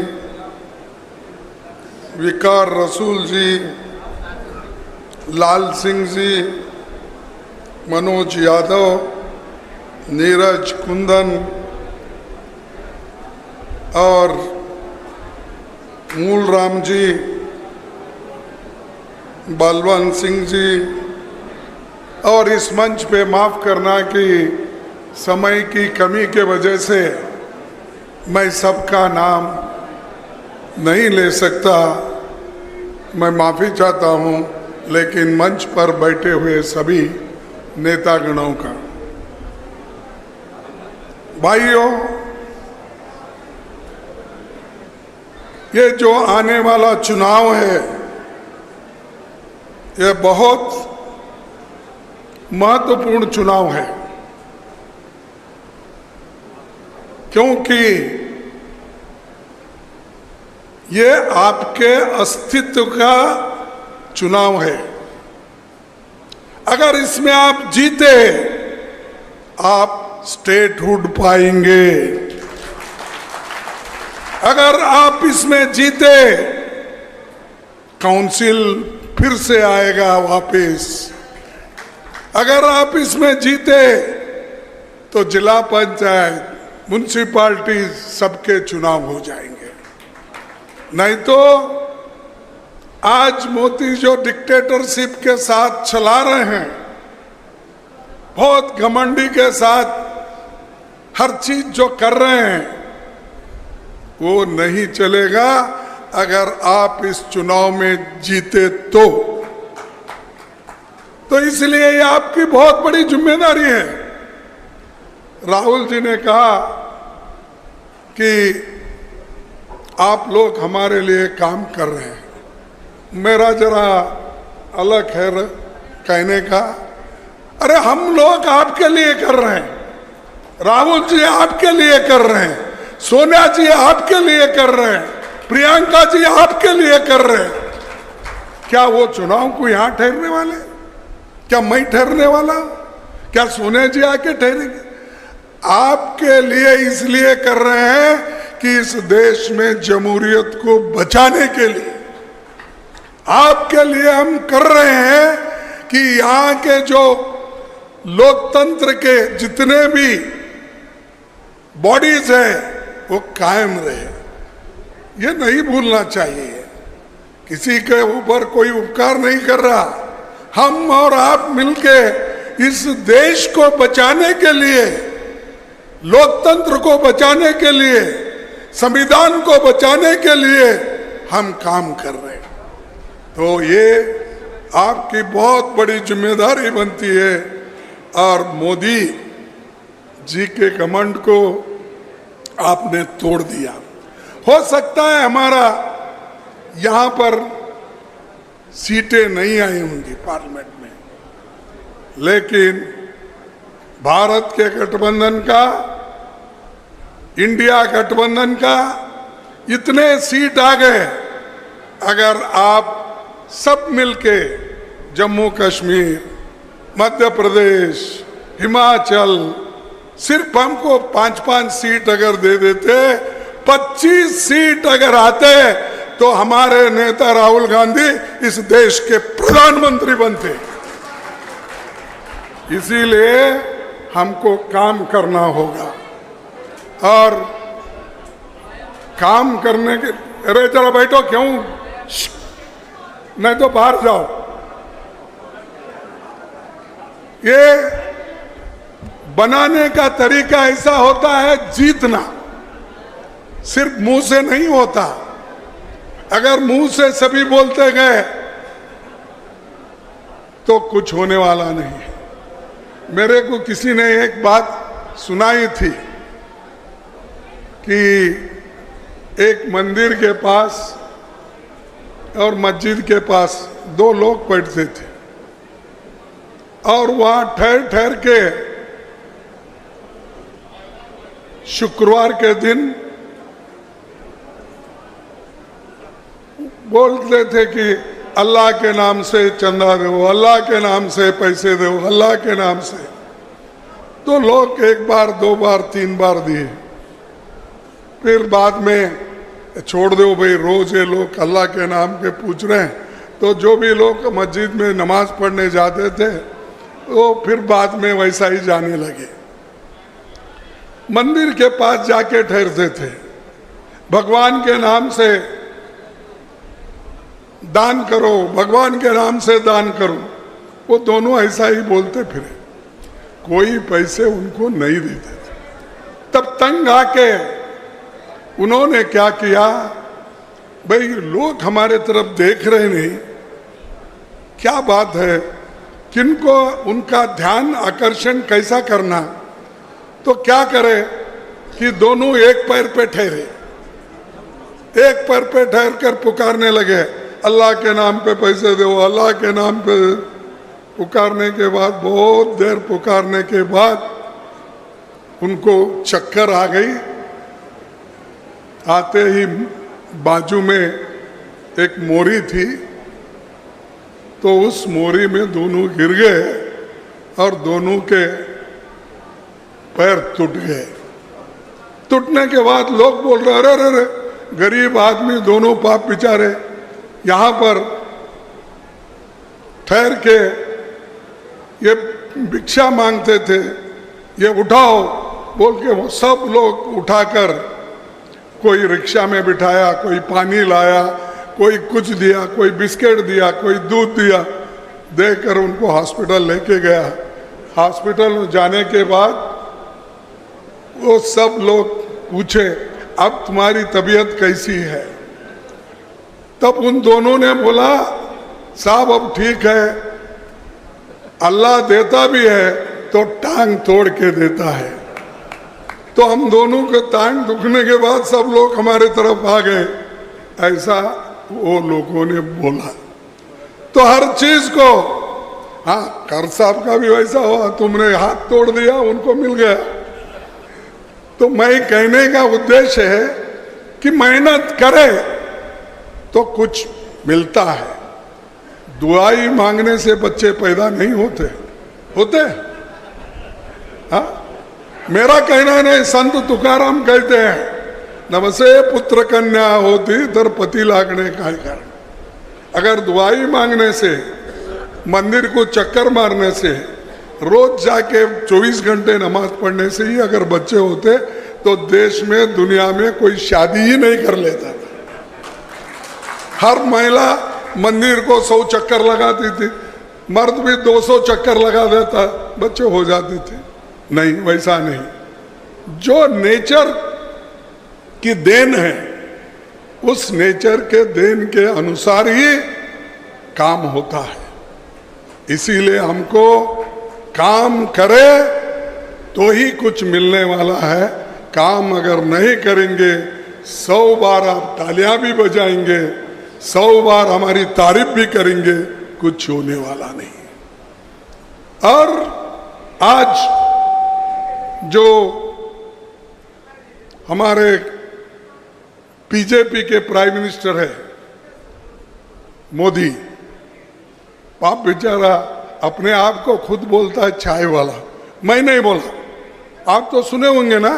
विकार रसूल जी, लाल सिंह जी, मनोज यादव, नीरज कुंदन और मूल राम जी, बलवंत सिंह जी, और इस मंच पे माफ़ करना कि समय की कमी के वजह से मैं सबका नाम नहीं ले सकता, मैं माफ़ी चाहता हूँ, लेकिन मंच पर बैठे हुए सभी नेतागणों का। भाइयों, ये जो आने वाला चुनाव है ये बहुत महत्वपूर्ण चुनाव है, क्योंकि ये आपके अस्तित्व का चुनाव है। अगर इसमें आप जीते, आप स्टेटहुड पाएंगे। अगर आप इसमें जीते, काउंसिल फिर से आएगा वापस। अगर आप इसमें जीते तो जिला पंचायत, म्युनिसिपैलिटी सबके चुनाव हो जाएंगे। नहीं तो आज मोदी जो डिक्टेटरशिप के साथ चला रहे हैं, बहुत घमंडी के साथ हर चीज जो कर रहे हैं, वो नहीं चलेगा अगर आप इस चुनाव में जीते तो इसलिए ये आपकी बहुत बड़ी जिम्मेदारी है। राहुल जी ने कहा कि आप लोग हमारे लिए काम कर रहे हैं। मेरा जरा अलग है कहने का। अरे हम लोग आपके लिए कर रहे हैं, राहुल जी आपके लिए कर रहे हैं, सोनिया जी आपके लिए कर रहे हैं, प्रियंका जी आपके लिए कर रहे हैं। क्या वो चुनाव को यहां ठहरने वाले? क्या मैं ठहरने वाला? क्या सोनिया जी आके ठहरेंगे? आपके लिए इसलिए कर रहे हैं कि इस देश में जमहूरियत को बचाने के लिए। आपके लिए हम कर रहे हैं कि यहाँ के जो लोकतंत्र के जितने भी बॉडीज हैं वो कायम रहे। ये नहीं भूलना चाहिए। किसी के ऊपर कोई उपकार नहीं कर रहा। हम और आप मिलके इस देश को बचाने के लिए, लोकतंत्र को बचाने के लिए, संविधान को बचाने के लिए हम काम कर रहे हैं। तो ये आपकी बहुत बड़ी जिम्मेदारी बनती है और मोदी जी के घमंड को आपने तोड़ दिया। हो सकता है हमारा यहाँ पर सीटें नहीं आई होंगी पार्लियामेंट में, लेकिन भारत के गठबंधन का, इंडिया गठबंधन का इतने सीट आ गए। अगर आप सब मिलके जम्मू कश्मीर, मध्य प्रदेश, हिमाचल, सिर्फ हमको 5-5 सीट अगर दे देते, 25 सीट अगर आते, तो हमारे नेता राहुल गांधी इस देश के प्रधानमंत्री बनते। इसीलिए हमको काम करना होगा और काम करने के। अरे जरा बैठो, क्यों? नहीं तो बाहर जाओ। ये बनाने का तरीका ऐसा होता है, जीतना सिर्फ मुंह से नहीं होता। अगर मुंह से सभी बोलते गए तो कुछ होने वाला नहीं है। मेरे को किसी ने एक बात सुनाई थी कि एक मंदिर के पास और मस्जिद के पास 2 लोग बैठते थे और वहां ठहर ठहर के शुक्रवार के दिन बोलते थे कि अल्लाह के नाम से चंदा दो, अल्लाह के नाम से पैसे दो, अल्लाह के नाम से। तो लोग 1 बार 2 बार 3 बार दिए, फिर बाद में छोड़ दो भाई, रोज ये लोग अल्लाह के नाम के पूछ रहे हैं। तो जो भी लोग मस्जिद में नमाज पढ़ने जाते थे वो फिर बाद में वैसा ही जाने लगे। मंदिर के पास जाके ठहरते थे, भगवान के नाम से दान करो, भगवान के नाम से दान करो। वो दोनों ऐसा ही बोलते फिरे, कोई पैसे उनको नहीं देते थे। तब तंग आके उन्होंने क्या किया, भाई लोग हमारे तरफ देख रहे नहीं, क्या बात है, किनको उनका ध्यान आकर्षण कैसा करना। तो क्या करे कि दोनों एक पैर पे ठहरे, एक पैर पे ठहर कर पुकारने लगे, अल्लाह के नाम पे पैसे दो, अल्लाह के नाम पे पुकारने के बाद, बहुत देर पुकारने के बाद उनको चक्कर आ गई। आते ही बाजू में एक मोरी थी, तो उस मोरी में दोनों गिर गए और दोनों के पैर टूट गए। टूटने के बाद लोग बोल रहे, अरे अरे गरीब आदमी दोनों पाप बेचारे यहाँ पर ठहर के ये भिक्षा मांगते थे, ये उठाओ बोल के वो सब लोग उठाकर कोई रिक्शा में बिठाया, कोई पानी लाया, कोई कुछ दिया, कोई बिस्किट दिया, कोई दूध दिया, देकर उनको हॉस्पिटल लेके गया। हॉस्पिटल में जाने के बाद वो सब लोग पूछे, अब तुम्हारी तबीयत कैसी है? तब उन दोनों ने बोला, साहब अब ठीक है, अल्लाह देता भी है तो टांग तोड़ के देता है। तो हम दोनों के टांग दुखने के बाद सब लोग हमारे तरफ आ गए, ऐसा वो लोगों ने बोला। तो हर चीज को, हाँ कर साहब का भी वैसा हुआ, तुमने हाथ तोड़ दिया उनको मिल गया। तो मैं कहने का उद्देश्य है कि मेहनत करे तो कुछ मिलता है। दुआई मांगने से बच्चे पैदा नहीं होते, होते? हाँ, मेरा कहना नहीं, संत तुकाराम कहते हैं, नवसे पुत्र कन्या होती तर पति लागने का कारण। अगर दुआई मांगने से, मंदिर को चक्कर मारने से, रोज जाके 24 घंटे नमाज पढ़ने से ही अगर बच्चे होते तो देश में, दुनिया में कोई शादी ही नहीं कर लेता। हर महिला मंदिर को 100 चक्कर लगाती थी, मर्द भी 200 चक्कर लगा देता, बच्चे हो जाते थे। नहीं, वैसा नहीं। जो नेचर की देन है, उस नेचर के देन के अनुसार ही काम होता है। इसीलिए हमको काम करे तो ही कुछ मिलने वाला है। काम अगर नहीं करेंगे, 100 बार आप तालियां भी बजाएंगे, 100 बार हमारी तारीफ भी करेंगे, कुछ होने वाला नहीं। और आज जो हमारे बीजेपी के प्राइम मिनिस्टर है मोदी, पाप बेचारा अपने आप को खुद बोलता है चाय वाला। मैं नहीं बोला, आप तो सुने होंगे ना,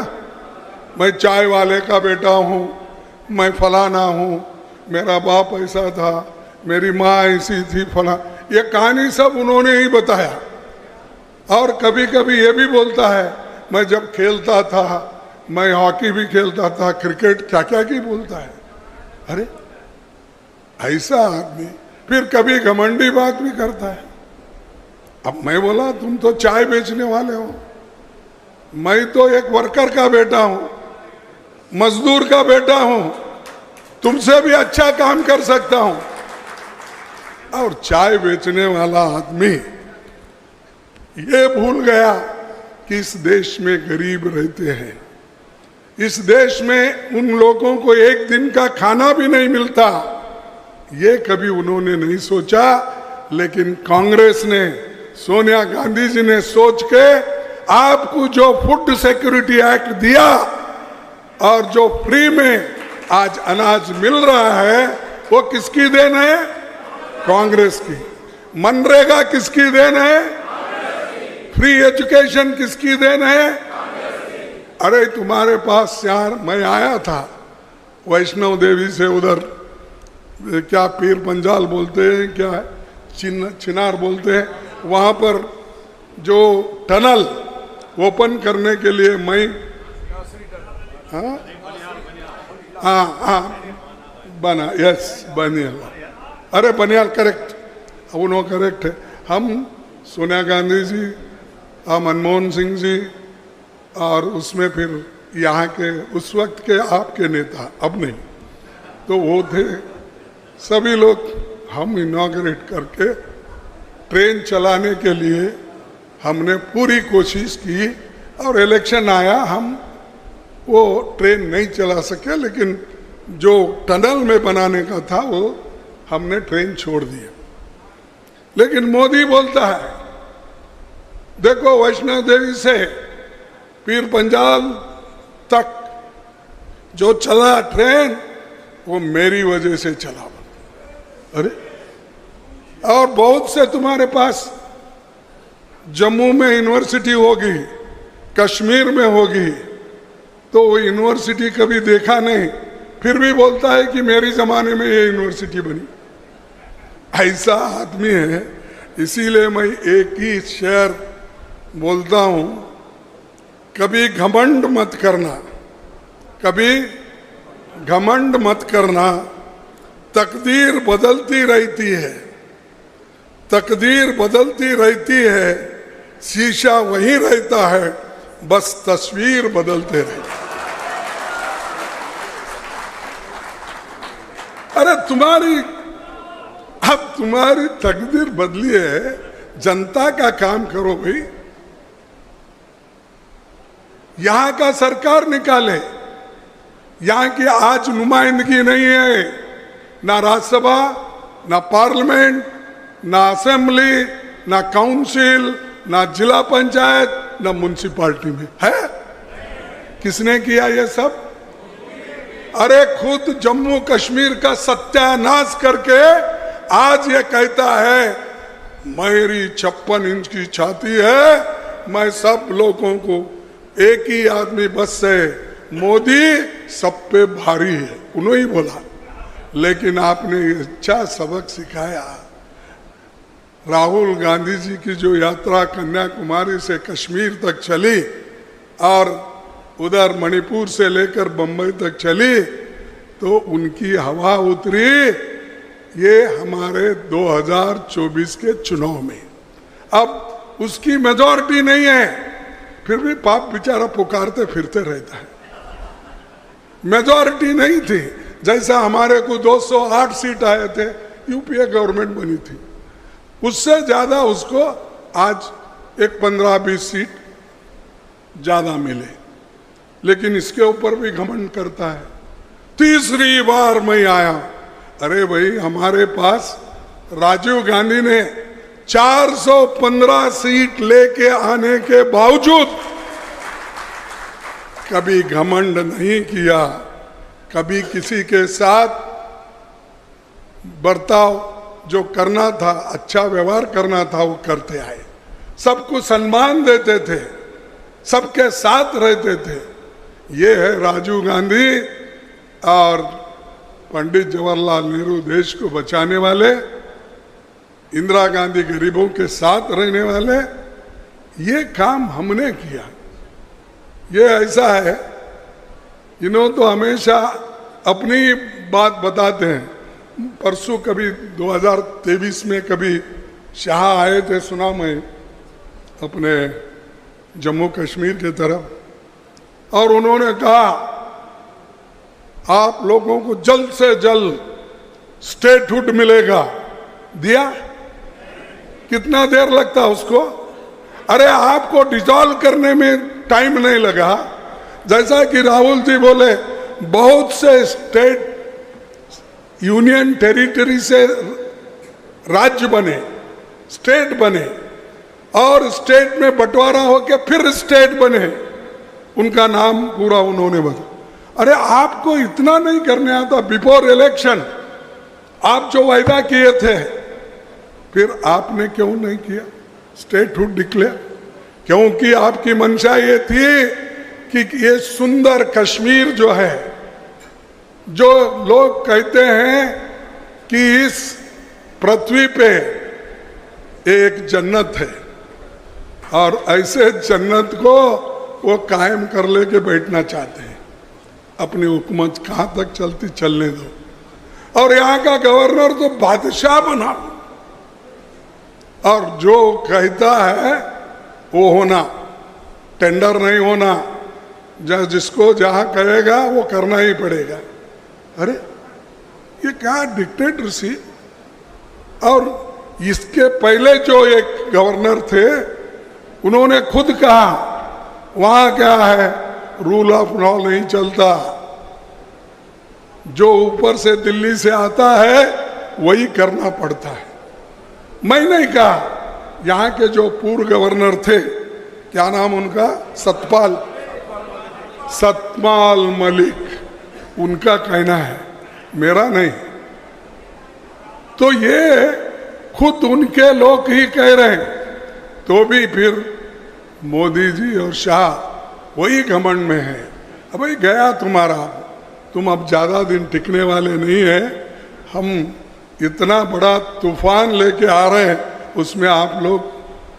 मैं चाय वाले का बेटा हूँ, मैं फलाना हूँ, मेरा बाप ऐसा था, मेरी माँ ऐसी थी, फला। ये कहानी सब उन्होंने ही बताया। और कभी कभी ये भी बोलता है, मैं जब खेलता था, मैं हॉकी भी खेलता था, क्रिकेट, क्या क्या की बोलता है। अरे ऐसा आदमी फिर कभी घमंडी बात भी करता है। अब मैं बोला, तुम तो चाय बेचने वाले हो, मैं तो एक वर्कर का बेटा हूं, मजदूर का बेटा हूं, तुमसे भी अच्छा काम कर सकता हूं। और चाय बेचने वाला आदमी ये भूल गया कि इस देश में गरीब रहते हैं, इस देश में उन लोगों को एक दिन का खाना भी नहीं मिलता, ये कभी उन्होंने नहीं सोचा। लेकिन कांग्रेस ने, सोनिया गांधी जी ने सोच के आपको जो फूड सिक्योरिटी एक्ट दिया और जो फ्री में आज अनाज मिल रहा है, वो किसकी देन है? कांग्रेस की। मनरेगा किसकी देन है? फ्री एजुकेशन किसकी देन है? अरे तुम्हारे पास यार, मैं आया था वैष्णव देवी से, उधर क्या पीर पंजाल बोलते हैं, क्या चिनार बोलते हैं, वहाँ पर जो टनल ओपन करने के लिए मैं, हाँ बना, यस बनियाल, अरे बनियाल करेक्ट, उन्होंने करेक्ट है। हम सोनिया गांधी जी, मनमोहन सिंह जी, और उसमें फिर यहाँ के उस वक्त के आपके नेता, अब नहीं, तो वो थे सभी लोग। हम इनॉग्रेट करके ट्रेन चलाने के लिए हमने पूरी कोशिश की, और इलेक्शन आया, हम वो ट्रेन नहीं चला सके, लेकिन जो टनल में बनाने का था वो हमने ट्रेन छोड़ दी है। लेकिन मोदी बोलता है देखो वैष्णो देवी से पीर पंजाल तक जो चला ट्रेन वो मेरी वजह से चला। अरे और बहुत से तुम्हारे पास जम्मू में यूनिवर्सिटी होगी, कश्मीर में होगी, तो वो यूनिवर्सिटी कभी देखा नहीं, फिर भी बोलता है कि मेरे जमाने में ये यूनिवर्सिटी बनी। ऐसा आदमी है। इसीलिए मैं एक ही शेर बोलता हूं, कभी घमंड मत करना, कभी घमंड मत करना। तकदीर बदलती रहती है, तकदीर बदलती रहती है, शीशा वहीं रहता है, बस तस्वीर बदलते रहती। अरे अब तुम्हारी तकदीर बदली है, जनता का काम करो भाई। यहां का सरकार निकाले, यहां की आज नुमाइंदगी नहीं है, ना राज्यसभा, ना पार्लियामेंट, ना असेंबली, ना काउंसिल, ना जिला पंचायत, ना म्युनिसिपैलिटी में है। किसने किया ये सब? अरे खुद जम्मू कश्मीर का सत्यानाश करके आज ये कहता है मेरी 56 इंच की छाती है, मैं सब लोगों को एक ही आदमी बस से, मोदी सब पे भारी है, उन्होंने बोला। लेकिन आपने अच्छा सबक सिखाया। राहुल गांधी जी की जो यात्रा कन्याकुमारी से कश्मीर तक चली और उधर मणिपुर से लेकर बंबई तक चली, तो उनकी हवा उतरी ये हमारे 2024 के चुनाव में। अब उसकी मेजॉरिटी नहीं है, फिर भी पाप बेचारा पुकारते फिरते रहता है। मेजॉरिटी नहीं थी, जैसा हमारे को 208 सीट आए थे, यूपीए गवर्नमेंट बनी थी, उससे ज्यादा उसको आज एक 15-20 सीट ज्यादा मिले। लेकिन इसके ऊपर भी घमंड करता है। तीसरी बार मैं आया। अरे भाई, हमारे पास राजीव गांधी ने 415 सीट लेके आने के बावजूद कभी घमंड नहीं किया, कभी किसी के साथ बर्ताव जो करना था, अच्छा व्यवहार करना था, वो करते आए। सबको सम्मान देते थे, सबके साथ रहते थे। ये है राजीव गांधी और पंडित जवाहरलाल नेहरू देश को बचाने वाले, इंदिरा गांधी गरीबों के साथ रहने वाले। ये काम हमने किया। ये ऐसा है, इन्हों तो हमेशा अपनी बात बताते हैं। परसों कभी 2023 में कभी शाह आए थे, सुना मैं, अपने जम्मू कश्मीर की तरफ, और उन्होंने कहा आप लोगों को जल्द से जल्द स्टेटहुड मिलेगा। दिया? कितना देर लगता उसको? अरे आपको डिसॉल्व करने में टाइम नहीं लगा। जैसा कि राहुल जी बोले, बहुत से स्टेट यूनियन टेरिटरी से राज्य बने, स्टेट बने, और स्टेट में बंटवारा होकर फिर स्टेट बने, उनका नाम पूरा उन्होंने बताया। अरे आपको इतना नहीं करने आता? बिफोर इलेक्शन आप जो वायदा किए थे, फिर आपने क्यों नहीं किया स्टेटहुड डिक्लेयर? क्योंकि आपकी मंशा ये थी कि ये सुंदर कश्मीर जो है, जो लोग कहते हैं कि इस पृथ्वी पे एक जन्नत है, और ऐसे जन्नत को वो कायम कर लेके बैठना चाहते हैं। अपनी हुकूमत कहाँ तक चलती चलने दो। और यहाँ का गवर्नर तो बादशाह बना, और जो कहता है वो होना, टेंडर नहीं होना, जिसको जहाँ कहेगा वो करना ही पड़ेगा। अरे ये क्या डिक्टेटरसी। और इसके पहले जो एक गवर्नर थे, उन्होंने खुद कहा वहाँ क्या है, रूल ऑफ लॉ नहीं चलता, जो ऊपर से दिल्ली से आता है वही करना पड़ता है। मैं नहीं कहा, यहाँ के जो पूर्व गवर्नर थे, क्या नाम उनका, सतपाल मलिक, उनका कहना है, मेरा नहीं। तो ये खुद उनके लोग ही कह रहे हैं, तो भी फिर मोदी जी और शाह वही घमंड में है। अब भाई गया तुम्हारा, तुम अब ज्यादा दिन टिकने वाले नहीं है। हम इतना बड़ा तूफान लेके आ रहे हैं, उसमें आप लोग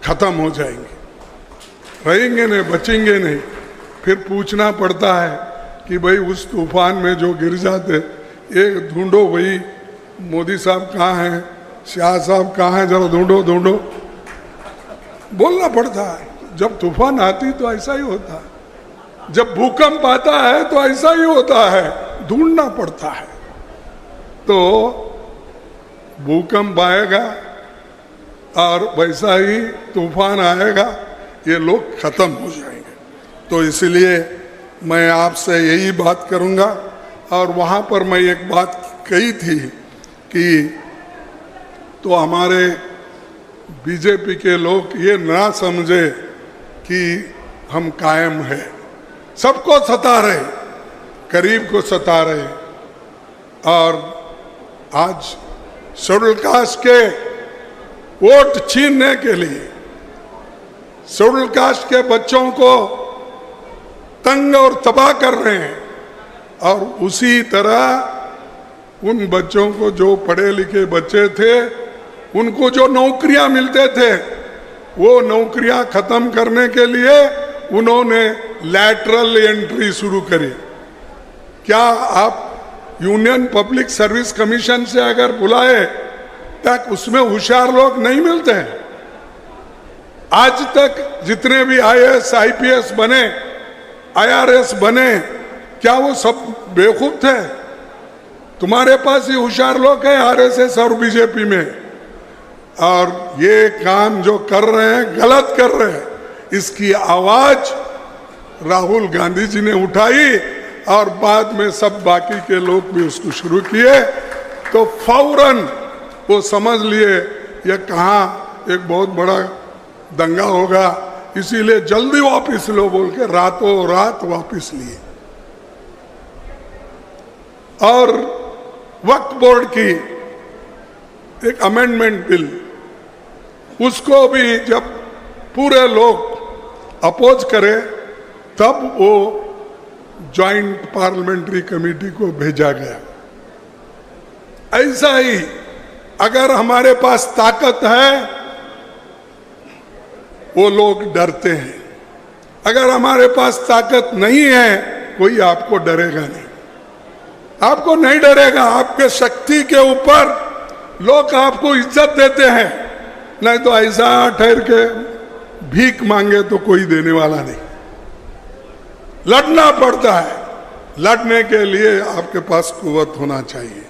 खत्म हो जाएंगे, रहेंगे नहीं, बचेंगे नहीं। फिर पूछना पड़ता है कि भाई उस तूफान में जो गिर जाते, एक ढूंढो, वही मोदी साहब कहाँ हैं, शाह साहब कहाँ हैं, जरा ढूंढो ढूंढो, बोलना पड़ता है। जब तूफान आती तो ऐसा ही होता है, जब भूकंप आता है तो ऐसा ही होता है, ढूंढना पड़ता है। तो भूकंप आएगा और वैसा ही तूफान आएगा, ये लोग खत्म हो जाएंगे। तो इसलिए मैं आपसे यही बात करूंगा। और वहाँ पर मैं एक बात कही थी कि तो हमारे बीजेपी के लोग ये ना समझे कि हम कायम है, सबको सता रहे, गरीब को सता रहे। और आज शेड्यूल कास्ट के वोट छीनने के लिए, शेड्यूल कास्ट के बच्चों को तंग और तबाह कर रहे हैं। और उसी तरह उन बच्चों को, जो पढ़े लिखे बच्चे थे, उनको जो नौकरियां मिलते थे, वो नौकरियां खत्म करने के लिए उन्होंने लैटरल एंट्री शुरू करी। क्या आप यूनियन पब्लिक सर्विस कमीशन से अगर बुलाए तक उसमें होशियार लोग नहीं मिलते हैं? आज तक जितने भी IAS, IPS बने, IRS बने, क्या वो सब बेवकूफ थे? तुम्हारे पास ही होशियार लोग हैं RSS और बीजेपी में। और ये काम जो कर रहे हैं, गलत कर रहे हैं। इसकी आवाज राहुल गांधी जी ने उठाई और बाद में सब बाकी के लोग भी उसको शुरू किए। तो फौरन वो समझ लिए ये कहाँ एक बहुत बड़ा दंगा होगा, इसीलिए जल्दी वापस लो बोल के रातों रात वापस लिए। और वक्फ बोर्ड की एक अमेंडमेंट बिल, उसको भी जब पूरे लोग अपोज करे तब वो ज्वाइंट पार्लियामेंट्री कमेटी को भेजा गया। ऐसा ही अगर हमारे पास ताकत है, वो लोग डरते हैं। अगर हमारे पास ताकत नहीं है, कोई आपको डरेगा नहीं, आपको नहीं डरेगा। आपके शक्ति के ऊपर लोग आपको इज्जत देते हैं, नहीं तो ऐसा ठहर के भीख मांगे तो कोई देने वाला नहीं। लड़ना पड़ता है, लड़ने के लिए आपके पास कुव्वत होना चाहिए।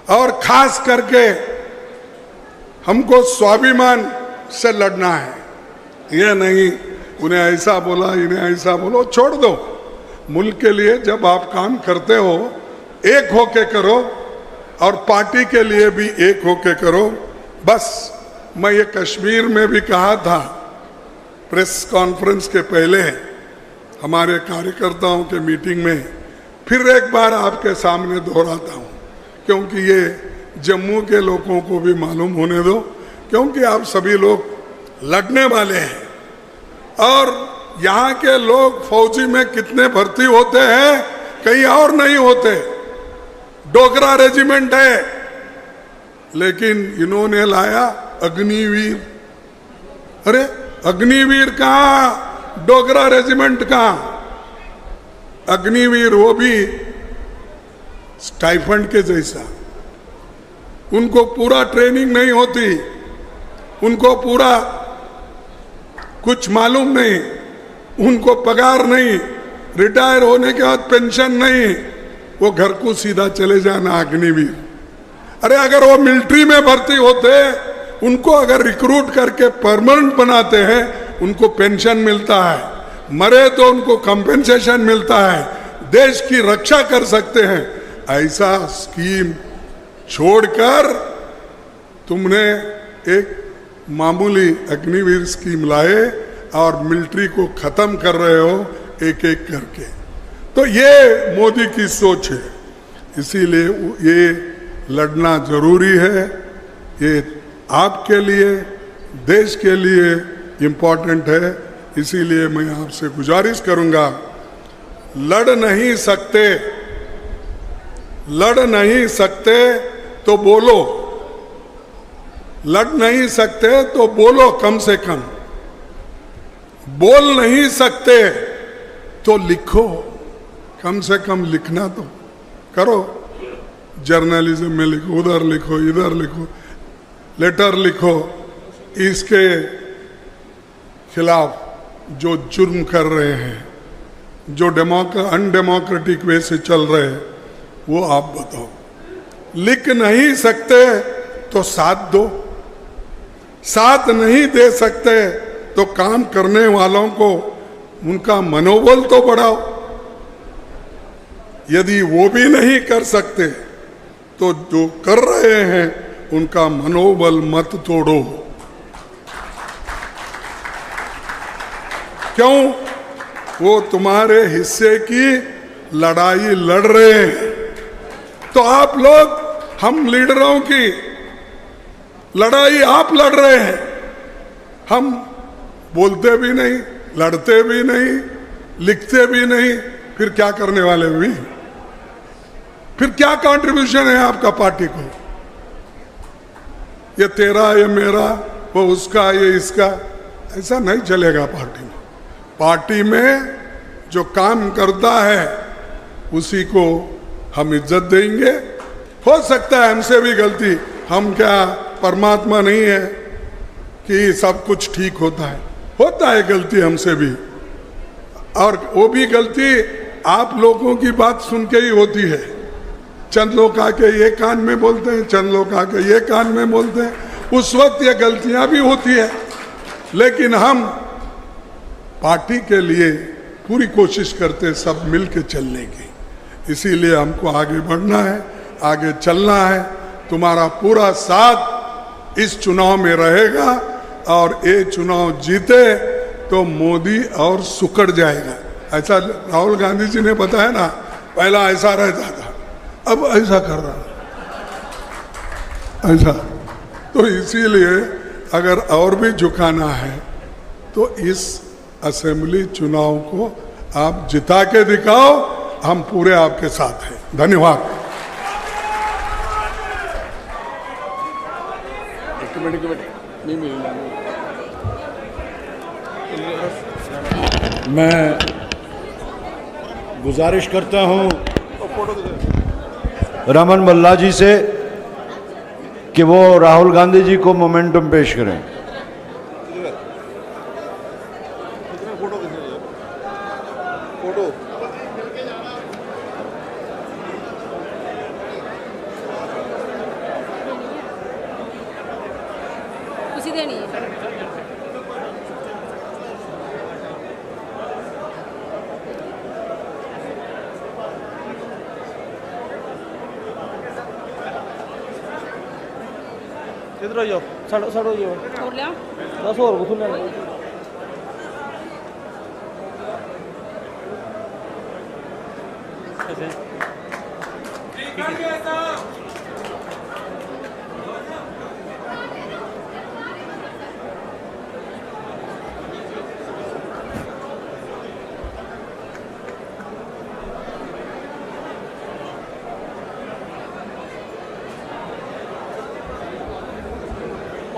और खास करके हमको स्वाभिमान से लड़ना है। ये नहीं उन्हें ऐसा बोला, इन्हें ऐसा बोलो, छोड़ दो। मुल्क के लिए जब आप काम करते हो, एक होके करो, और पार्टी के लिए भी एक होके करो। बस मैं ये कश्मीर में भी कहा था प्रेस कॉन्फ्रेंस के पहले हमारे कार्यकर्ताओं के मीटिंग में, फिर एक बार आपके सामने दोहराता हूँ, क्योंकि ये जम्मू के लोगों को भी मालूम होने दो, क्योंकि आप सभी लोग लड़ने वाले हैं। और यहाँ के लोग फौजी में कितने भर्ती होते हैं, कहीं और नहीं होते। डोगरा रेजिमेंट है, लेकिन इन्होंने लाया अग्निवीर। अरे अग्निवीर कहाँ, डोगरा रेजिमेंट कहाँ? अग्निवीर वो भी स्टाइफंड के जैसा, उनको पूरा ट्रेनिंग नहीं होती, उनको पूरा कुछ मालूम नहीं, उनको पगार नहीं, रिटायर होने के बाद पेंशन नहीं, वो घर को सीधा चले जाना अग्निवीर। अरे अगर वो मिलिट्री में भर्ती होते, उनको अगर रिक्रूट करके परमानेंट बनाते हैं, उनको पेंशन मिलता है, मरे तो उनको कंपेंसेशन मिलता है, देश की रक्षा कर सकते हैं। ऐसा स्कीम छोड़कर तुमने एक मामूली अग्निवीर स्कीम लाए और मिलिट्री को खत्म कर रहे हो एक एक करके। तो ये मोदी की सोच है, इसीलिए ये लड़ना जरूरी है। ये आपके लिए, देश के लिए इम्पोर्टेंट है। इसीलिए मैं आपसे गुजारिश करूंगा, लड़ नहीं सकते तो बोलो, लड़ नहीं सकते तो बोलो, कम से कम बोल नहीं सकते तो लिखो, कम से कम लिखना तो करो। जर्नलिज्म में लिखो, उधर लिखो, इधर लिखो, लेटर लिखो। इसके खिलाफ जो जुर्म कर रहे हैं, जो अनडेमोक्रेटिक वे से चल रहे हैं, वो आप बताओ। लिख नहीं सकते तो साथ दो, साथ नहीं दे सकते तो काम करने वालों को उनका मनोबल तो बढ़ाओ। यदि वो भी नहीं कर सकते तो जो कर रहे हैं उनका मनोबल मत तोड़ो। क्यों? वो तुम्हारे हिस्से की लड़ाई लड़ रहे हैं। तो आप लोग, हम लीडरों की लड़ाई आप लड़ रहे हैं। हम बोलते भी नहीं, लड़ते भी नहीं, लिखते भी नहीं, फिर क्या करने वाले भी? फिर क्या कंट्रीब्यूशन है आपका पार्टी को? ये तेरा, ये मेरा, वो उसका, ये इसका, ऐसा नहीं चलेगा पार्टी में। पार्टी में जो काम करता है उसी को हम इज्जत देंगे। हो सकता है हमसे भी गलती, हम क्या परमात्मा नहीं है कि सब कुछ ठीक होता है गलती हमसे भी। और वो भी गलती आप लोगों की बात सुन के ही होती है। चंद लोग आके ये कान में बोलते हैं, चंद लोग आके ये कान में बोलते हैं, उस वक्त ये गलतियां भी होती है। लेकिन हम पार्टी के लिए पूरी कोशिश करते हैं सब मिल के चलने की। इसीलिए हमको आगे बढ़ना है, आगे चलना है। तुम्हारा पूरा साथ इस चुनाव में रहेगा और ये चुनाव जीते तो मोदी और सुकड़ जाएगा। ऐसा राहुल गांधी जी ने बताया ना, पहला ऐसा रहता था, अब ऐसा कर रहा है ऐसा। तो इसीलिए अगर और भी झुकाना है तो इस असेंबली चुनाव को आप जिता के दिखाओ, हम पूरे आपके साथ हैं। धन्यवाद। मैं गुजारिश करता हूं रमन भल्ला जी से कि वो राहुल गांधी जी को मोमेंटम पेश करें। उसी देनी है। इधर आ जाओ, साढ़ो साढ़ो जाओ। छोड़ लिया। 10 और कुछ लेना।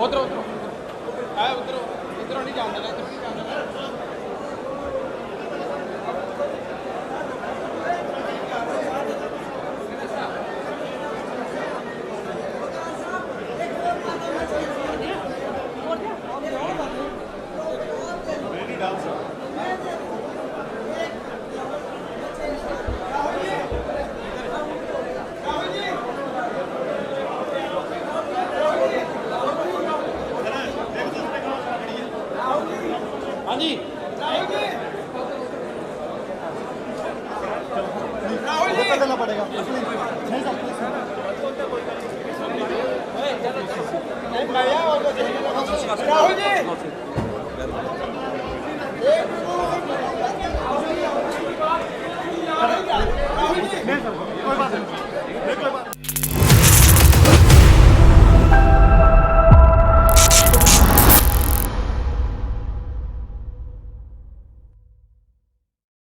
उधर उधर उधर उधर नहीं जाना, इधर नहीं जाना। हाँ जी, राहुल जी देना पड़ेगा। राहुल जी कोई बात नहीं